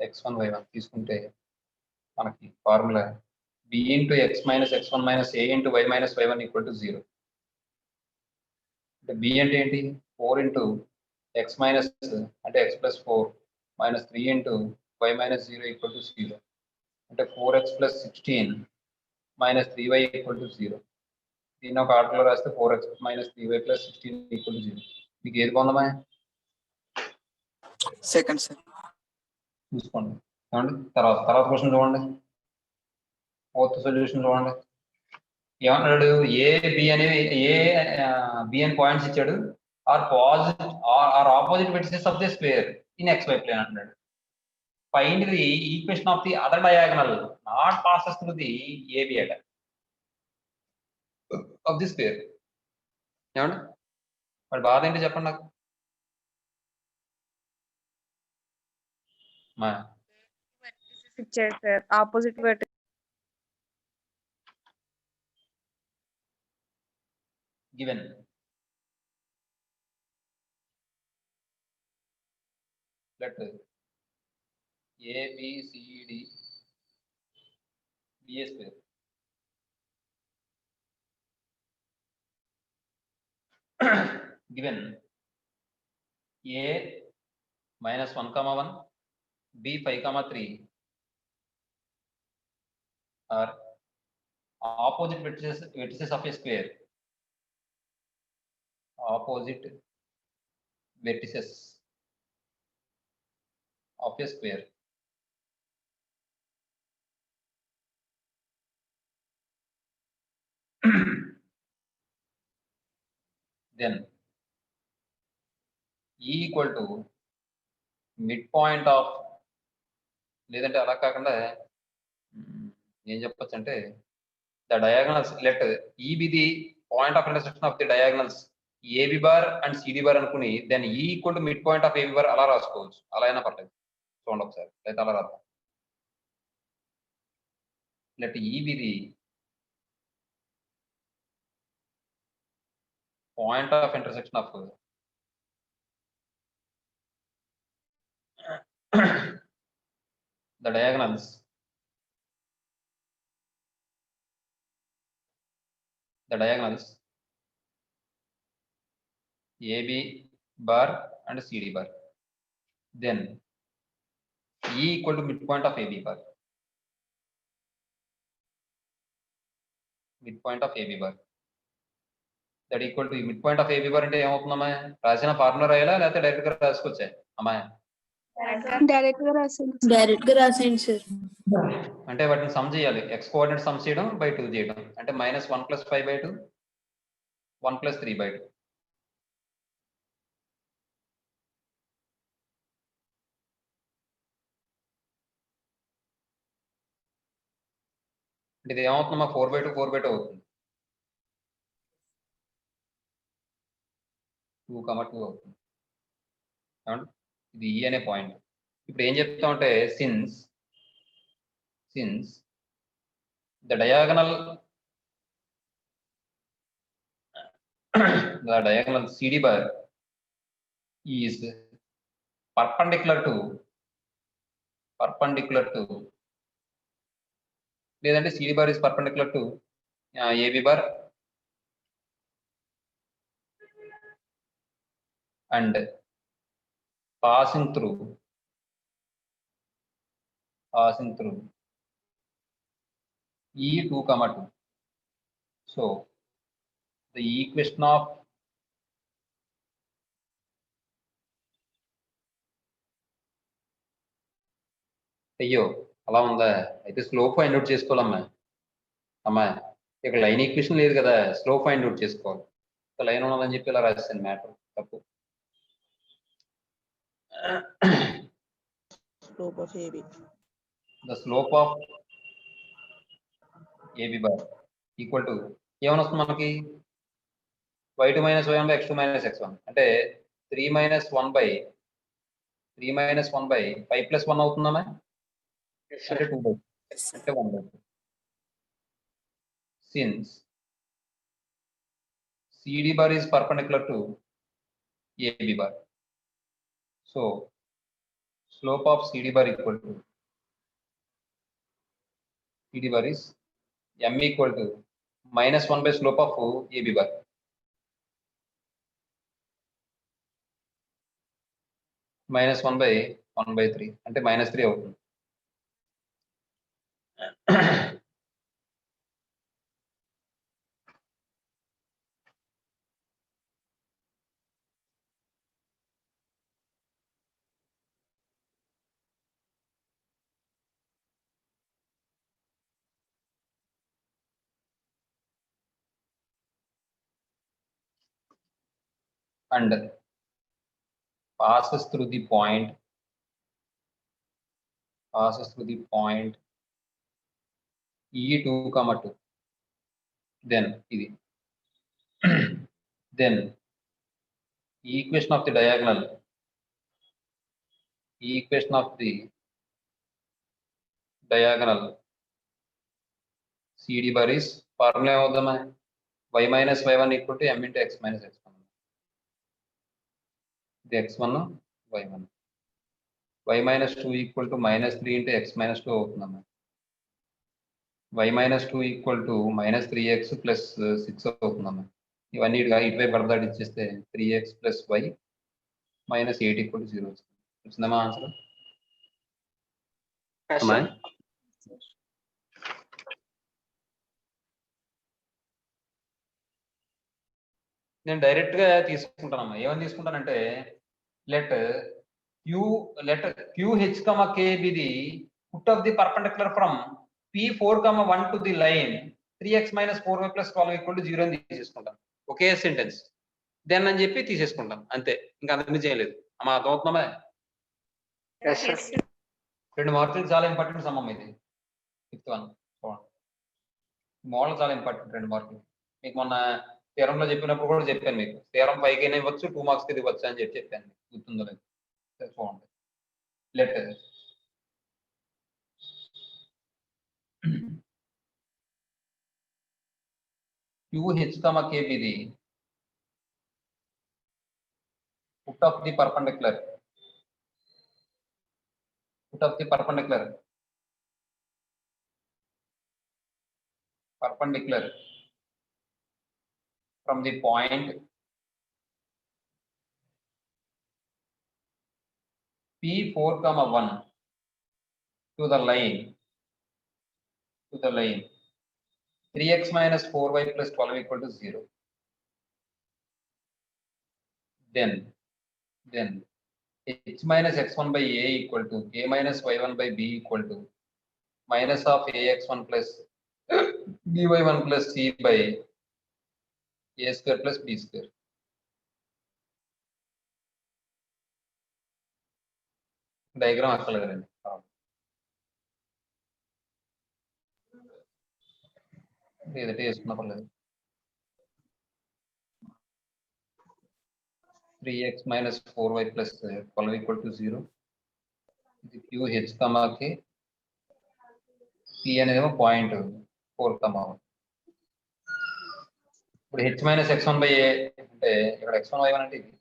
x1 y1 తీసుకుంటే మనకి formula b into x minus x1 minus a into y minus y1 equal to 0. అంటే b అంటే ఏంటి 4 into x minus అంటే x plus 4 minus 3 into y minus 0 equal to 0. అంటే 4x plus 16 minus 3y equal to 0. దీన్ని ఒక ఆర్డర్లో రాస్తే 4x minus 3y plus 16 equal to 0. మీకు ఏది పొందమా సెకండ్ సార్ చూసుకోండి ఏమండి తర్వాత క్వశ్చన్ చూడండి ఫోర్త్ సొల్యూషన్ చూడండి ఏమన్నాడు ఏ బి అనేవి బి అని పాయింట్స్ ఇచ్చాడు are opposite vertices of the square in XY plane అంటున్నాడు find the equation of the other diagonal not passes through the AB అట ఆఫ్ ది స్క్వేర్ ఏమండి మరి బాధ ఏంటి చెప్పండి నాకు మా ఇచ్చాడు sir opposite vertices given let A B C D be a square given A minus 1, 1 B 5, 3 are opposite vertices of a square. Opposite vertices of a square. Then E equal to midpoint of లేదంటే అలా కాకుండా ఏం చెప్పొచ్చు అంటే the diagonals let E be the point of intersection of the diagonals AB bar and CD bar అనుకుని then E equal to mid point of AB bar అలా రాసుకోవచ్చు అలా అయినా పర్లేదు చూడండి ఒకసారి అయితే అలా రాద్దాం let E be the point of intersection of the diagonals AB bar and CD bar, then E equal to midpoint of AB bar. Midpoint of AB bar. That equal to midpoint of AB bar అంటే ఏమవుతుందమ్మా? రాసిన formula రాయాలా లేకపోతే direct గా రాసుకోవచ్చా అమ్మా? Direct గా రాసేయండి. Direct గా రాసేయండి sir. అంటే వాటిని some చేయాలి. x కోఆర్డినేట్ సమ్ చేయడం బై 2 చేయడం. అంటే -1 + 5/2 1 + 3/2. అంటే ఇది ఏమవుతుందమ్మా? 4/2 4/2 అవుతుంది. 2,2 అవుతుంది. ఏమండి? ఇది E అనే పాయింట్. ఇప్పుడు ఏం చెప్తామంటే since the diagonal CD bar is perpendicular to లేదంటే CD bar is perpendicular to AB bar and passing through E2,2. So the equation of అయ్యో అలా ఉందా? అయితే స్లోప్ ఫైండ్ అవుట్ చేసుకోవాలమ్మా. ఇక్కడ లైన్ ఈక్వేషన్ లేదు కదా, స్లోప్ ఫైండ్ అవుట్ చేసుకోవాలి. Line ఉన్నదని చెప్పి ఇలా రాసేసాను, మ్యాటర్ తప్పు. The slope of AB bar equal to ఏమని వస్తుంది మనకి? y2 - y1 by x2 - x1 అంటే 3 - 1 by 5 + 1 అవుతుందమ్మా? అంటే 2/2 అంటే 1/2. Since CD bar is perpendicular to AB bar, so slope of CD bar equal to CD bar is m equal to -1 by slope of AB bar. -1 by 1/3 అంటే -3 అవుతుంది. And passes through the point E2,2. Then equation of the diagonal CD bar is formula ఏమవుతుందమ్మా? y - y1 equal to m into x - x1. ఇది x1 y1. y - 2 equal to -3 into x - 2 అవుతుందమ్మా. y - 2 equal to -3x plus 6 అవుతుందమ్మా. ఇవన్నీ ఇటువైపు పడదాడు ఇచ్చేస్తే 3x plus y - 8 equal to 0 వస్తుంది. వచ్చిందమ్మా answer? అమ్మా నేను డైరెక్ట్ గా తీసుకుంటానమ్మా. ఏమని తీసుకుంటానంటే let QH, K be the foot of the perpendicular from P4,1 to the line 3x - 4y + 12 equal to 0 అని తీసేసుకుంటాను. ఒకే సెంటెన్స్ దెన్ అని చెప్పి తీసేసుకుంటాను అంతే, ఇంకా అంతకుమించి చేయలేదు. అమ్మా అర్థమవుతుందమ్మా? 2 మార్కులు చాలా ఇంపార్టెంట్ సమ్మం ఇది. 5th one మోడల్ చాలా ఇంపార్టెంట్. 2 మార్కులు మీకు మొన్న థియరంలో చెప్పినప్పుడు కూడా చెప్పాను. మీకు థియరం 5 అయినా ఇవ్వచ్చు, 2 మార్క్స్ కి ఇవ్వచ్చు అని చెప్పాను. గుర్తుందో లేదు చూడండి. Let QH, K be the foot of the perpendicular. Foot of the perpendicular. Perpendicular from the point P4, 1 to the line 3x minus 4y plus 12 equal to 0. Then h minus x1 by a equal to a minus y1 by b equal to minus of ax1 plus by1 plus c by a square plus b square. Diagram అక్కర్లేదండి. ఏదైతే వేసుకున్నా పర్లేదు. 3x minus 4y plus 12 equal to 0. ఇది q h కి p అనేదేమో point 4, ఇప్పుడు h minus x1 by a అంటే ఇక్కడ x1 y1 అంటే ఇది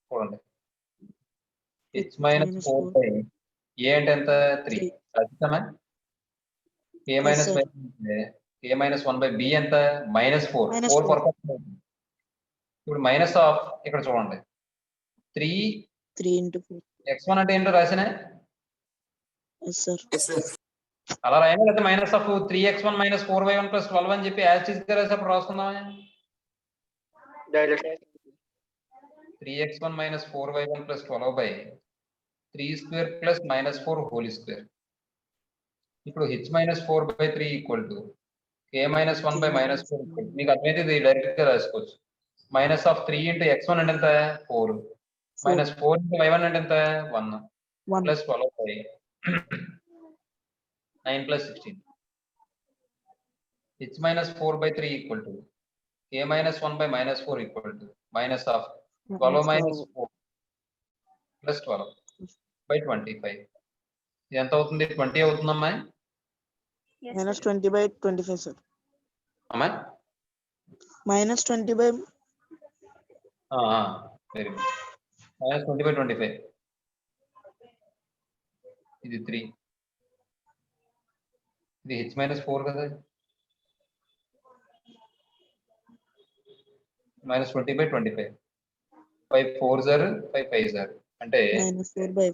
చూడండి. h మైనస్ 4 బై a అంటే ఎంత 3 ఖచ్చితమా? a మైనస్ 5 అంటే a మైనస్ 1 బై b ఎంత మైనస్ 4 పొరపాటు. ఇప్పుడు మైనస్ ఆఫ్ ఇక్కడ చూడండి 3 into 4. x1 అంటే ఏంటో రాసినా Yes, sir. అలా రాయనా లేకపోతే minus of 3x1 minus 4y1 plus 12 అని చెప్పి యాజ్ టీజ్ గా రాసేప్పుడు రాసుకుందామా? Direct. 3x1 minus 4y1 plus 12 by 3 square plus minus 4 whole square. ఇప్పుడు h minus 4 by 3 equal to k minus 1 by minus 4 equal to మీకు అర్థమైతే ఇది direct గా రాసుకోవచ్చు. Minus of 3 into x1 అంటే ఎంత 4 మైనస్ 4 into y1 అంటే ఎంత 1 plus 12 by 9 plus 16. h minus 4 by 3 equal to k minus 1 by minus 4 equal to minus of 12 minus 4 plus 12 by 25. ఇది ఎంత అవుతుంది? 20 అవుతుందమ్మా. Minus 20 by 25, sir. అమ్మా Minus 20 by very good. Minus 20 by 25 ఇది 3. ఇది h minus 4 కదా, మైనస్ 20 by 25 5 4 జర్ 5 5 జర్ అంటే minus 4 by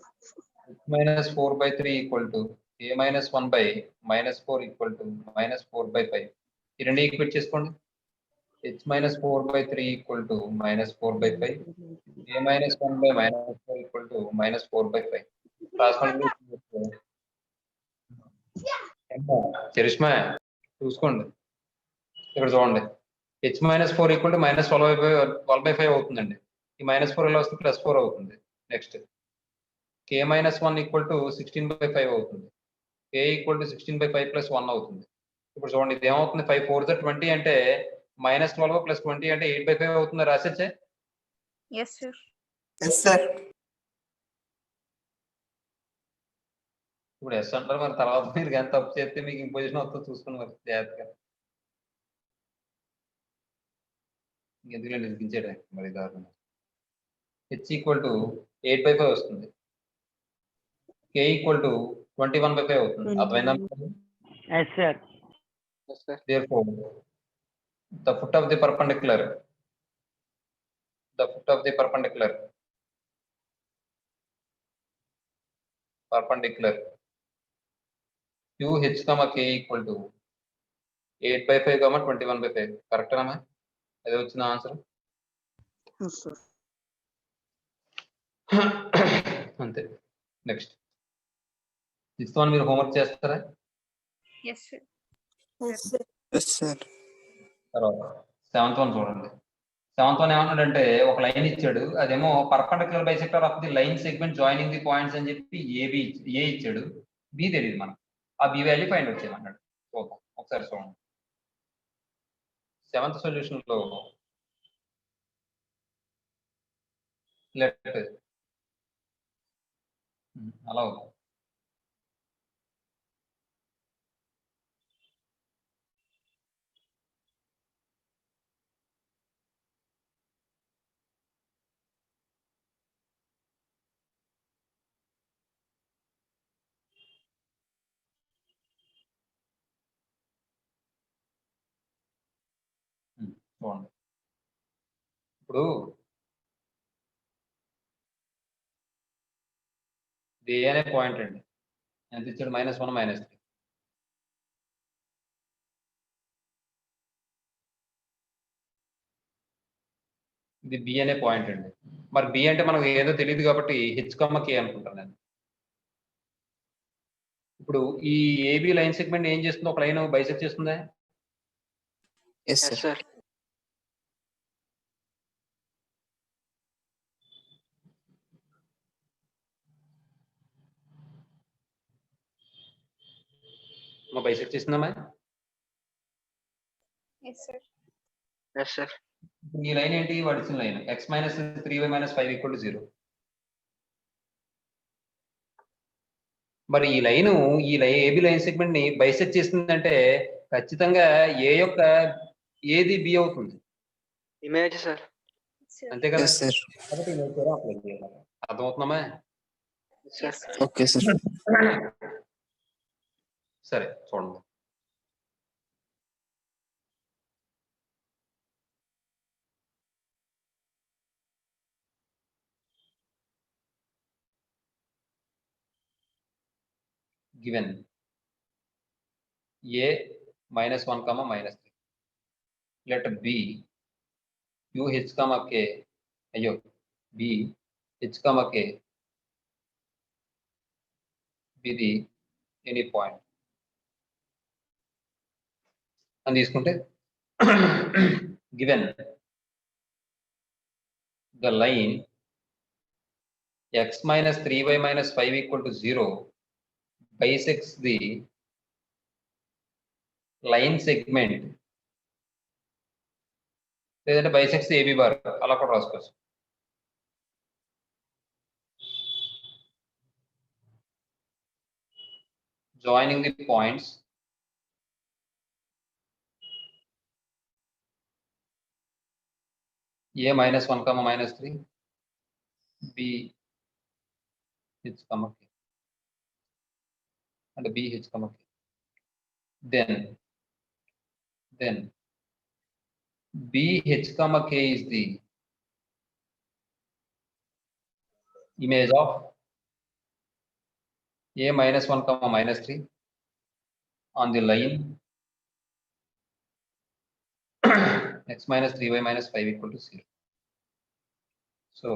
minus 4 by 3 equal to a minus 1 by minus 4 equal to minus 4 by 5. ఈ రెండు ఈక్వేట్ చేసుకోండి. h minus 4 by 3 equal to minus 4 by 5. a minus 1 by minus 4 equal to minus 4 by 5. రాసుకోండి. Charisma చూసుకోండి ఇక్కడ చూడండి. h minus 4 equal to minus 12 by 5 అవుతుందండి. ఈ minus 4 ఇలా వస్తే ప్లస్ 4 అవుతుంది. Next k minus 1 equal to 16 by 5 అవుతుంది. k equal to 16 by 5 plus 1 అవుతుంది. ఇప్పుడు చూడండి ఇది ఏమవుతుంది 5 4 20 అంటే మైనస్ 12 ప్లస్ 20 అంటే 8 by 5 అవుతుంది. రాసేచ్చే? Yes, sir. Yes, sir. ఇప్పుడు ఎస్ అంటారు మరి, తర్వాత మీరు ఎంత తప్పు చేస్తే మీకు ఇంపోజిషన్ వస్తుంది చూసుకుని మరి జాగ్రత్తగా. ఎందుకంటే నిలిపించాడు మరి దారుణం. h ఈక్వల్ టు 8 by 5 వస్తుంది. k ఈక్వల్ టు 21 by 5 అవుతుంది. అర్థమైందా? Yes, sir. Yes, sir. Therefore, the foot of the perpendicular QH, K equal to 8 by 5, 21 by 5. Correct అమ్మా? అదే వచ్చిన ఆన్సర్. yes, sir. అంతే. నెక్స్ట్ 6th వన్ మీరు homework చేస్తారా? Yes, sir. Yes, sir. తర్వాత 7th one చూడండి. 7th వన్ ఏమన్నాడంటే ఒక లైన్ ఇచ్చాడు, అదేమో perpendicular bisector of the line segment joining the points అని చెప్పి ఏ ఇచ్చాడు, బి తెలియదు మనకు. ఆ బి వాల్యూ ఫైండ్ అవుట్ చేయమన్నాడు. చూద్దాం ఒకసారి చూడండి. 7th సొల్యూషన్ లో లెట్ అలా అవుతుంది. చూడండి ఇప్పుడు ఇది ఏ అనే పాయింట్ అండి, ఎంత ఇచ్చాడు? -1 -3. ఇది బి అనే పాయింట్ అండి. మరి బి అంటే మనకు ఏదో తెలియదు కాబట్టి హెచ్, కే అనుకుంటాను నేను. ఇప్పుడు ఈ ఏబి లైన్ సెగ్మెంట్ ఏం చేస్తుందో, ఒక లైన్ బైసెక్ట్ చేస్తుందా? Yes, Yes, sir. sir. Bisect చేస్తుందమ్మా? Yes, sir. Yes, sir. ఈ లైన్ ఏంటి? వాడు ఇచ్చిన లైన్ x - 3y - 5 = 0. మరి ఈ లైన్ ఏబి లైన్ సెగ్మెంట్ ని బైసెక్ట్ చేస్తుందంటే ఖచ్చితంగా ఏ యొక్క ఏది బి అవుతుంది, Image, sir. Sir. అంతే కదా? Yes, sir. కాబట్టి image కూడా అప్లై చేయాలి. అర్థమవుతుందమ్మా? Yes, sir. Yes, sir. Okay, sir. సరే చూడండి. given a -1, -3, let b h, k, అయ్యో b h, k be the any point అని తీసుకుంటే given the line x - 3y - 5 = 0 bisects the line segment, లేదంటే bisects the AB bar, అలా కూడా రాసుకోవచ్చు. joining the points a -1, -3, b h, k and b h, k. Then b h, k is the image of a -1, -3 on the line x - 3y - 5 = 0. So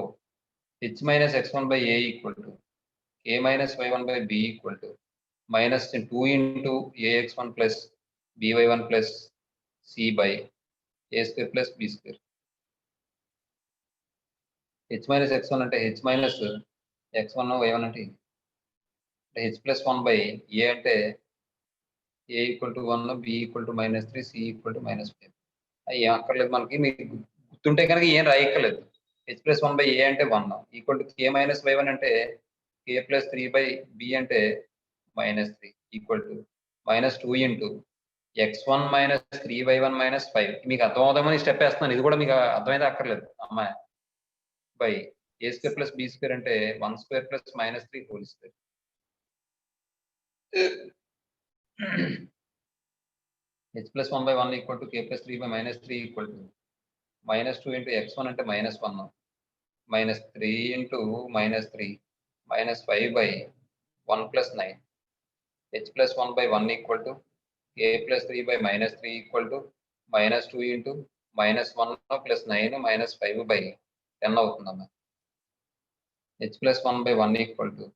h - x1 by a equal to a - y1 by b equal to -2 into ax1 plus by1 plus c by a square plus b square. h - x1 అంటే h minus x1 y1 అంటే h plus 1 by a అంటే a equal to 1, b equal to -3, c equal to -5. అవి ఏం అక్కర్లేదు మనకి, మీకు గుర్తుంటే కనుక ఏం రాయక్కర్లేదు. h plus 1 by a అంటే 1 equal to k minus y1 అంటే k plus 3 by b అంటే -3 equal to -2 into x1 minus 3y1 minus 5. మీకు అర్థం అవుదామని స్టెప్ వేస్తున్నాను, ఇది కూడా మీకు అర్థమైతే అక్కర్లేదు అమ్మాయి. By a square plus b square అంటే 1 square plus -3 whole square. h plus 1 by 1 equal to k plus 3 by -3 equal to -2 into x1 అంటే -1, -3 into -3 -5 by 1 plus 9. h plus 1 by 1 equal to k plus 3 by -3 equal to -2 into -1 plus 9 -5 by 10 అవుతుందమ్మా. h plus 1 by 1 equal to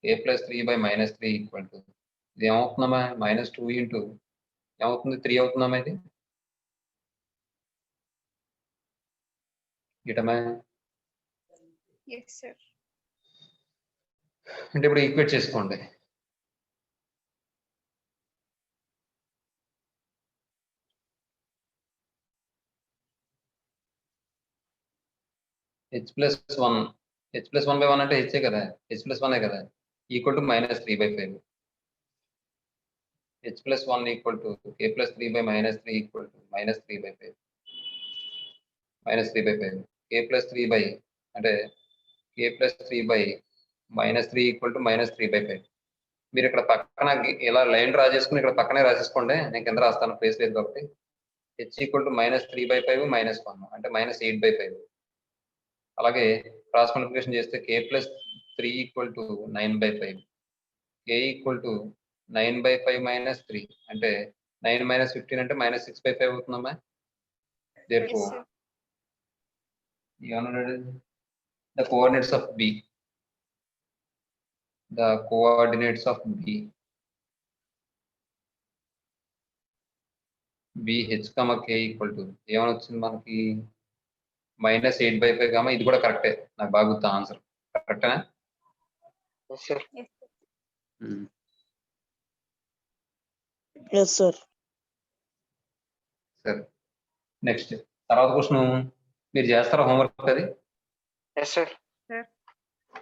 k plus 3 by -3 equal to ఇది ఏమవుతుందమ్మా? -2 into ఏమవుతుంది? 3 అవుతుందమ్మా ఇది. ఇటమ్మా Yes, sir. అంటే ఇప్పుడు equate చేసుకోండి. h plus 1 by 1 అంటే h కదా, h plus 1 కదా, equal to -3 by 5. h plus 1 equal to k plus 3 by -3 equal to -3 by 5. -3 by 5. k plus 3 by అంటే k plus 3 by -3 equal to -3 by 5. మీరు ఇక్కడ పక్కన ఇలా లైన్ డ్రా చేసుకుని ఇక్కడ పక్కనే రాసేసుకోండి, నేను కింద రాస్తాను, ప్లేస్ లేదు కాబట్టి. h ఈక్వల్ టు -3/5 -1 అంటే -8/5. అలాగే క్రాస్ మల్టిప్లికేషన్ చేస్తే k + 3 equal to 9/5. k equal to 9/5 - 3 అంటే 9 - 15 అంటే -6/5 అవుతుందమ్మా. Therefore, sir. the coordinates of B. The coordinates of B. BH, K equal to ఏమని వచ్చింది మనకి -8/5, ఇది కూడా కరెక్టే. నాకు బాగా గుర్తు ఆన్సర్ కరెక్టేనా? Yes, sir. Yes, sir. Yes, sir. సరే, నెక్స్ట్ తర్వాత క్వశ్చన్ మీరు చేస్తారా హోంవర్క్? అది Yes, sir.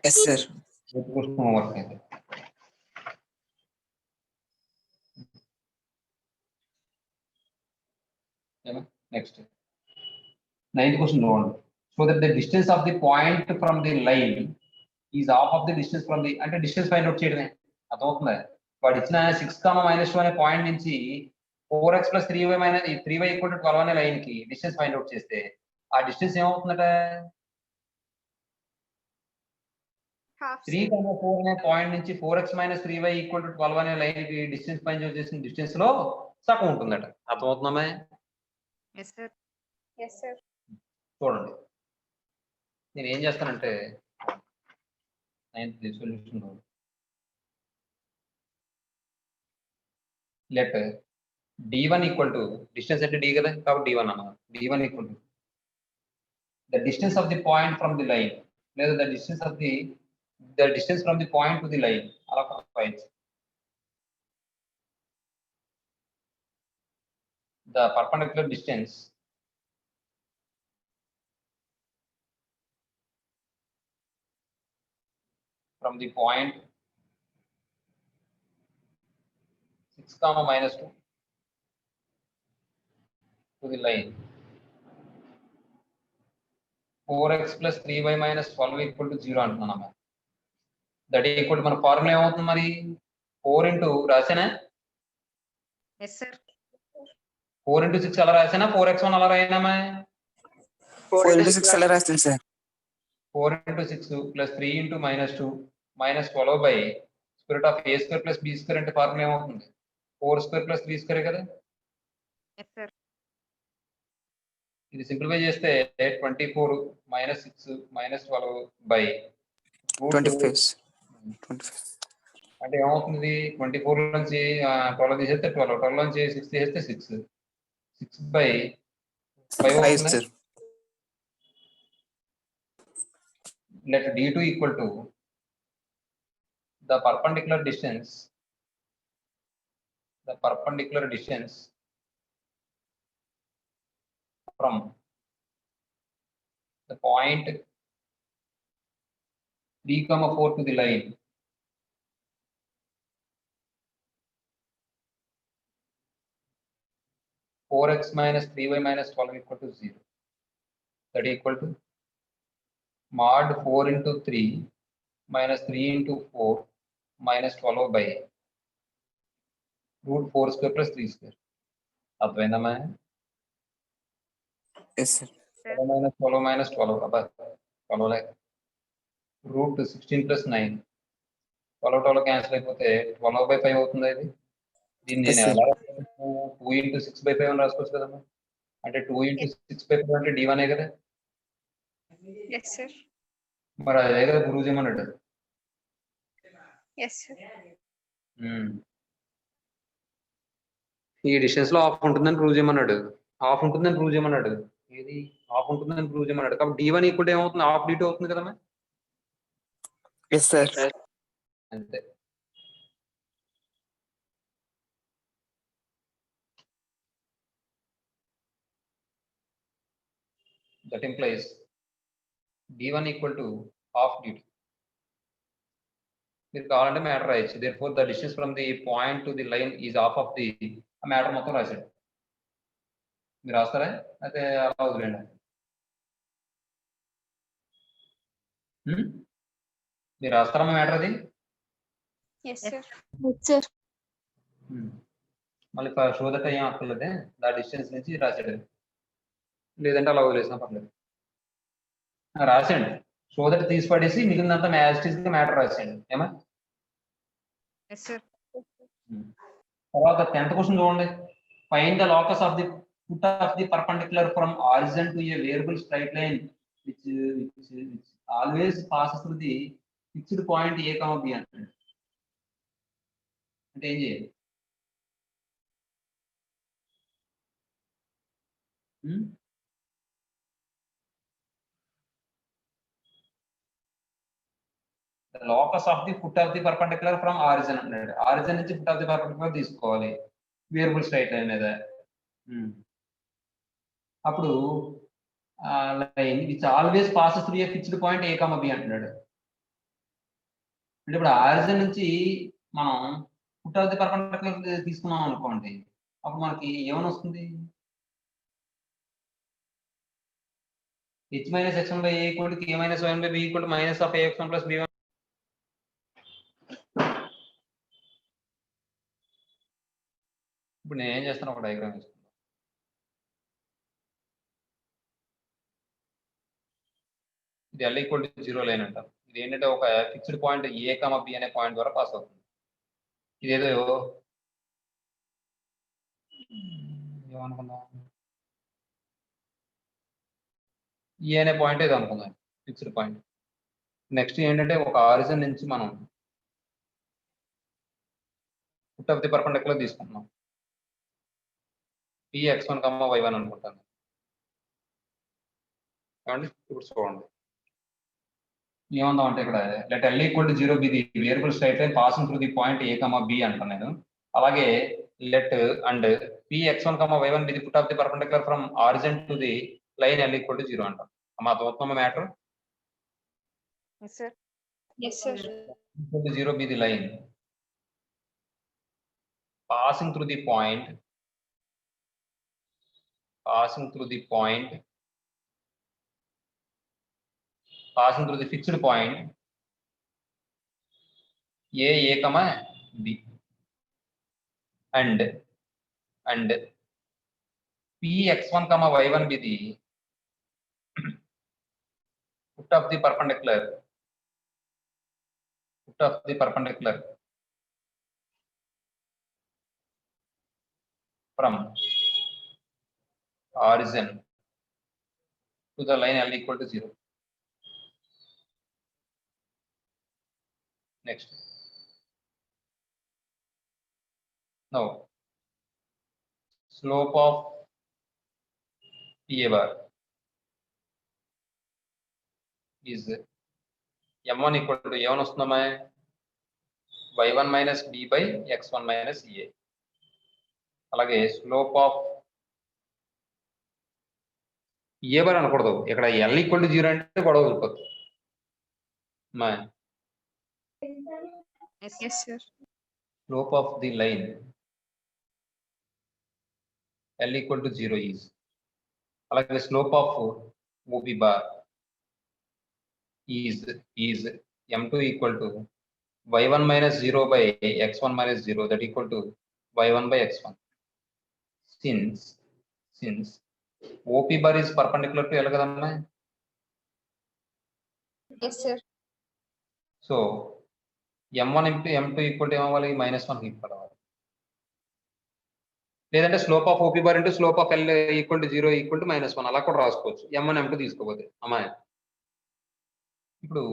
Yes, sir. Question homework అయితే నెక్స్ట్ 9th క్వశ్చన్ చూడండి. So that the distance of the point from the line is half of the distance from the, అంటే distance find out చేయడమే. అర్థమవుతుందా? వాడు ఇచ్చిన 6, -2 అనే పాయింట్ నుంచి 4x + 3y - 3y = 12 అనే లైన్ కి డిస్టెన్స్ ఫైండ్ అవుట్ చేస్తే ఆ డిస్టెన్స్ ఏమవుతుందట? Half, 3, sir. 4 అనే పాయింట్ నుంచి 4x - 3y = 12 అనే లైన్ కి డిస్టెన్స్ ఫైండ్ అవుట్ చేసిన డిస్టెన్స్ లో సగం ఉంటుందట. అర్థమవుతుందమ్మా? Yes, sir. Yes, sir. చూడండి, నేను ఏం చేస్తానంటే 9th solution let d1 equal to distance అంటే d కదా, కాబట్టి d1 అన్నమాట. d1 equal to the distance of the point from the line, లేదా the distance from the point to the line, అలా find the perpendicular distance from the point 6, -2 to the line 4x + 3y - 12 = 0 అంటున్నాను. That equal మన formula ఏమవుతుంది మరి? 4 into రాసానా, Yes, sir. 4 × 6 అలా రాసానా, 4x1 అలా రాయనామా? 4 into 6 అలా రాస్తాను సార్. 4 × 6 + 3 × -2 -12/√a² + b² అంటే ఫార్ములా ఏమవుతుంది? 4² + 3² కదా. Yes, sir. ఇది సింప్లిఫై చేస్తే 24 - 6 - 12/√2 25. అంటే ఏమవుతుంది? 24 నుంచి 12 తీసేస్తే 12, 12 నుంచి 6 తీసేస్తే 6, 6/5 5 అవుతుంది. Sir. Let d2 equal to the perpendicular distance from the point 3, 4 to the line 4x - 3y - 12 = 0. That equal to mod 4 × 3 - 3 × 4 - 12/√4² + 3². అర్థమైందమ్మా? Yes, sir. 12 - 12 - 12 అబ్బా 12 √16 + 9 12 క్యాన్సిల్ అయిపోతే 12/5 అవుతుంది. ఇది దీన్ని Yes, నేను sir. ఎలా 2 × 6/5 అని రాసుకోవచ్చు కదమ్మా. అంటే 2 × 6/5 అంటే d1 కదా. Yes, sir. మరి అదే కదా ప్రూవ్ చేయమన్నాడు. Yes, sir. ఈ డిస్టెన్స్ లో హాఫ్ ఉంటుందని ప్రూవ్ చేయమన్నాడు. ఏది హాఫ్ ఉంటుందని ప్రూవ్ చేయమన్నాడు. కాబట్టి d1 ఈక్వల్ ఏమవుతుంది? హాఫ్ d2 అవుతుంది కదమ్మా. Yes, sir. అంతే. That implies d1 equal to half d2. మీరు కావాలంటే మ్యాటర్ రాయొచ్చు. therefore the distance from the point to the line is half of the, ఆ మ్యాటర్ మొత్తం రాశాడు. మీరు రాస్తారా అయితే అలా వదిలేండి. మీరు రాస్తారా మ్యాటర్ అది? Yes, sir. Yes, sir. మళ్ళీ షో దట్ ఏం అక్కర్లేదే, దా డిస్టెన్స్ నుంచి రాశాడు, లేదంటే అలా వదిలేసినా పర్లేదు. రాశాడు షో దట్ తీసి పడేసి మిగిలినంతా మ్యాటర్ రాశాడు. ఏమా ఎస్ సార్. తర్వాత 10th క్వశ్చన్ చూడండి. Find the locus of the foot of the perpendicular from origin to A variable straight line which always passes through the fixed point a comma b అంటాడు. అంటే ఏం చేయాలి? The locus of the foot of the perpendicular from origin అన్నాడు. Origin నుంచి foot of the perpendicular తీసుకోవాలి variable straight line మీద. అప్పుడు line which always passes through a fixed point A comma B అంటున్నాడు. అంటే ఇప్పుడు ఆరిజిన్ నుంచి మనం ఫుట్ ఆఫ్ ది పర్పెండిక్యులర్ తీసుకున్నాం అనుకోండి, అప్పుడు మనకి ఏమని వస్తుంది? h minus x1 by a equal to k minus y1 by b equal to minus of ax1 plus b1. ఇప్పుడు నేను ఏం చేస్తాను, ఒక డయాగ్రామ్ వేసుకుందాం. ఇది L ఈక్వల్ టు 0 లైన్ అంటాం. ఇది ఏంటంటే ఒక fixed point A comma B అనే పాయింట్ ద్వారా పాస్ అవుతుంది. ఇదేదో ఏమనుకుందాం, ఏ అనే పాయింట్ ఏదో అనుకుందాం, ఫిక్స్డ్ పాయింట్. నెక్స్ట్ ఏంటంటే ఒక ఆరిజిన్ నుంచి మనం ఫుట్ ఆఫ్ ది పర్పెండిక్యులర్ తీసుకుంటున్నాం. p x1, y1 అనుకుంటాను. కాబట్టి ఇప్పుడు చూడండి ఏమందాం అంటే ఇక్కడ let L equal to 0 be the variable straight line passing through the point A comma B అంటాను నేను. అలాగే let and p x1, y1 be the foot of the perpendicular from origin to the line L equal to 0 అంటాం. అమ్మా అర్థమవుతుందా matter? Yes sir. Yes sir. Equal to 0 be the line passing through the point passing through the fixed point a comma b and p x1 comma y1 be the foot of the perpendicular from origin to the line L equal to 0. Next. Now, slope of PA bar is m1 equal to a1 వస్తుందమ్మా y1 minus b by x1 minus a. అలాగే slope of A bar అనకూడదు, ఇక్కడ L equal to 0 అంటే గొడవ వదిలిపోతుంది. Yes sir. Slope of the line L equal to 0 is, అలాగే slope of OB bar is m2 equal to y1 minus 0 by x1 minus 0 that equal to y1 by x1. Since OP bar is perpendicular to L kadamma. Yes sir. So m1 into m2 equal to ఏమవ్వాలి -1 equal అవ్వాలి. లేదంటే slope of OP bar into slope of L equal to 0 equal to -1 అలా కూడా రాసుకోవచ్చు m1 m2 తీసుకోకపోతే. అమ్మాయి ఇప్పుడు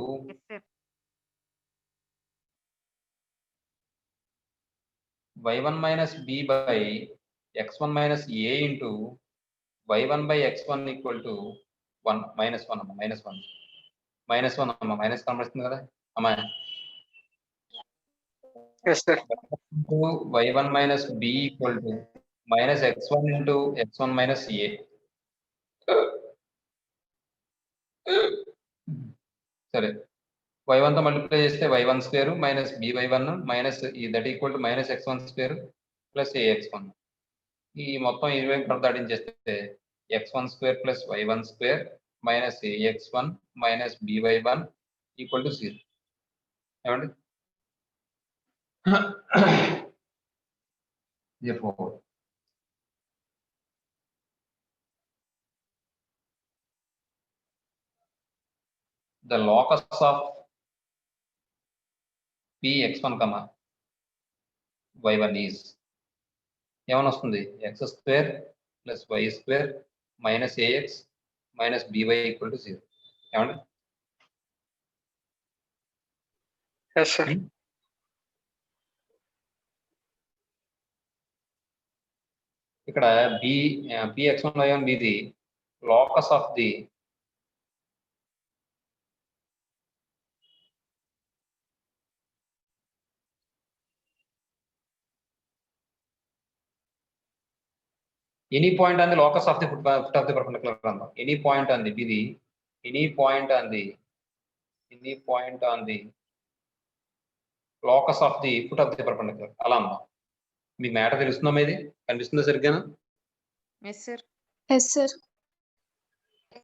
y1 minus b by x1 minus a into y1 by x1 equal to 1 minus 1 అమ్మ మైనస్ కనబడుతుంది కదా అమ్మా. Yes, sir. y1 minus b equal to minus x1 into x1 minus a. సరే y1 తో multiply చేస్తే y1 square minus by1 minus that equal to minus x1 square plus ax1. ఈ మొత్తం 20 తర్వాత దాటించేస్తే x1 square plus y1 square minus ax1 minus by1 equal to 0. ఏమండి therefore the locus of px1 comma y1 is ఏమని వస్తుంది x² + y² - ax - by = 0 ఏమండి Yes, sir. ఇక్కడ px1 y1 bది locus of the any point on the locus of the foot of the perpendicular rhombus. Any point on the bd, any point on the locus of the foot of the perpendicular. అలా అమ్మా మీకు matter తెలుస్తుందా ఇది కనిపిస్తుందా సరిగ్గా Yes, sir. Yes sir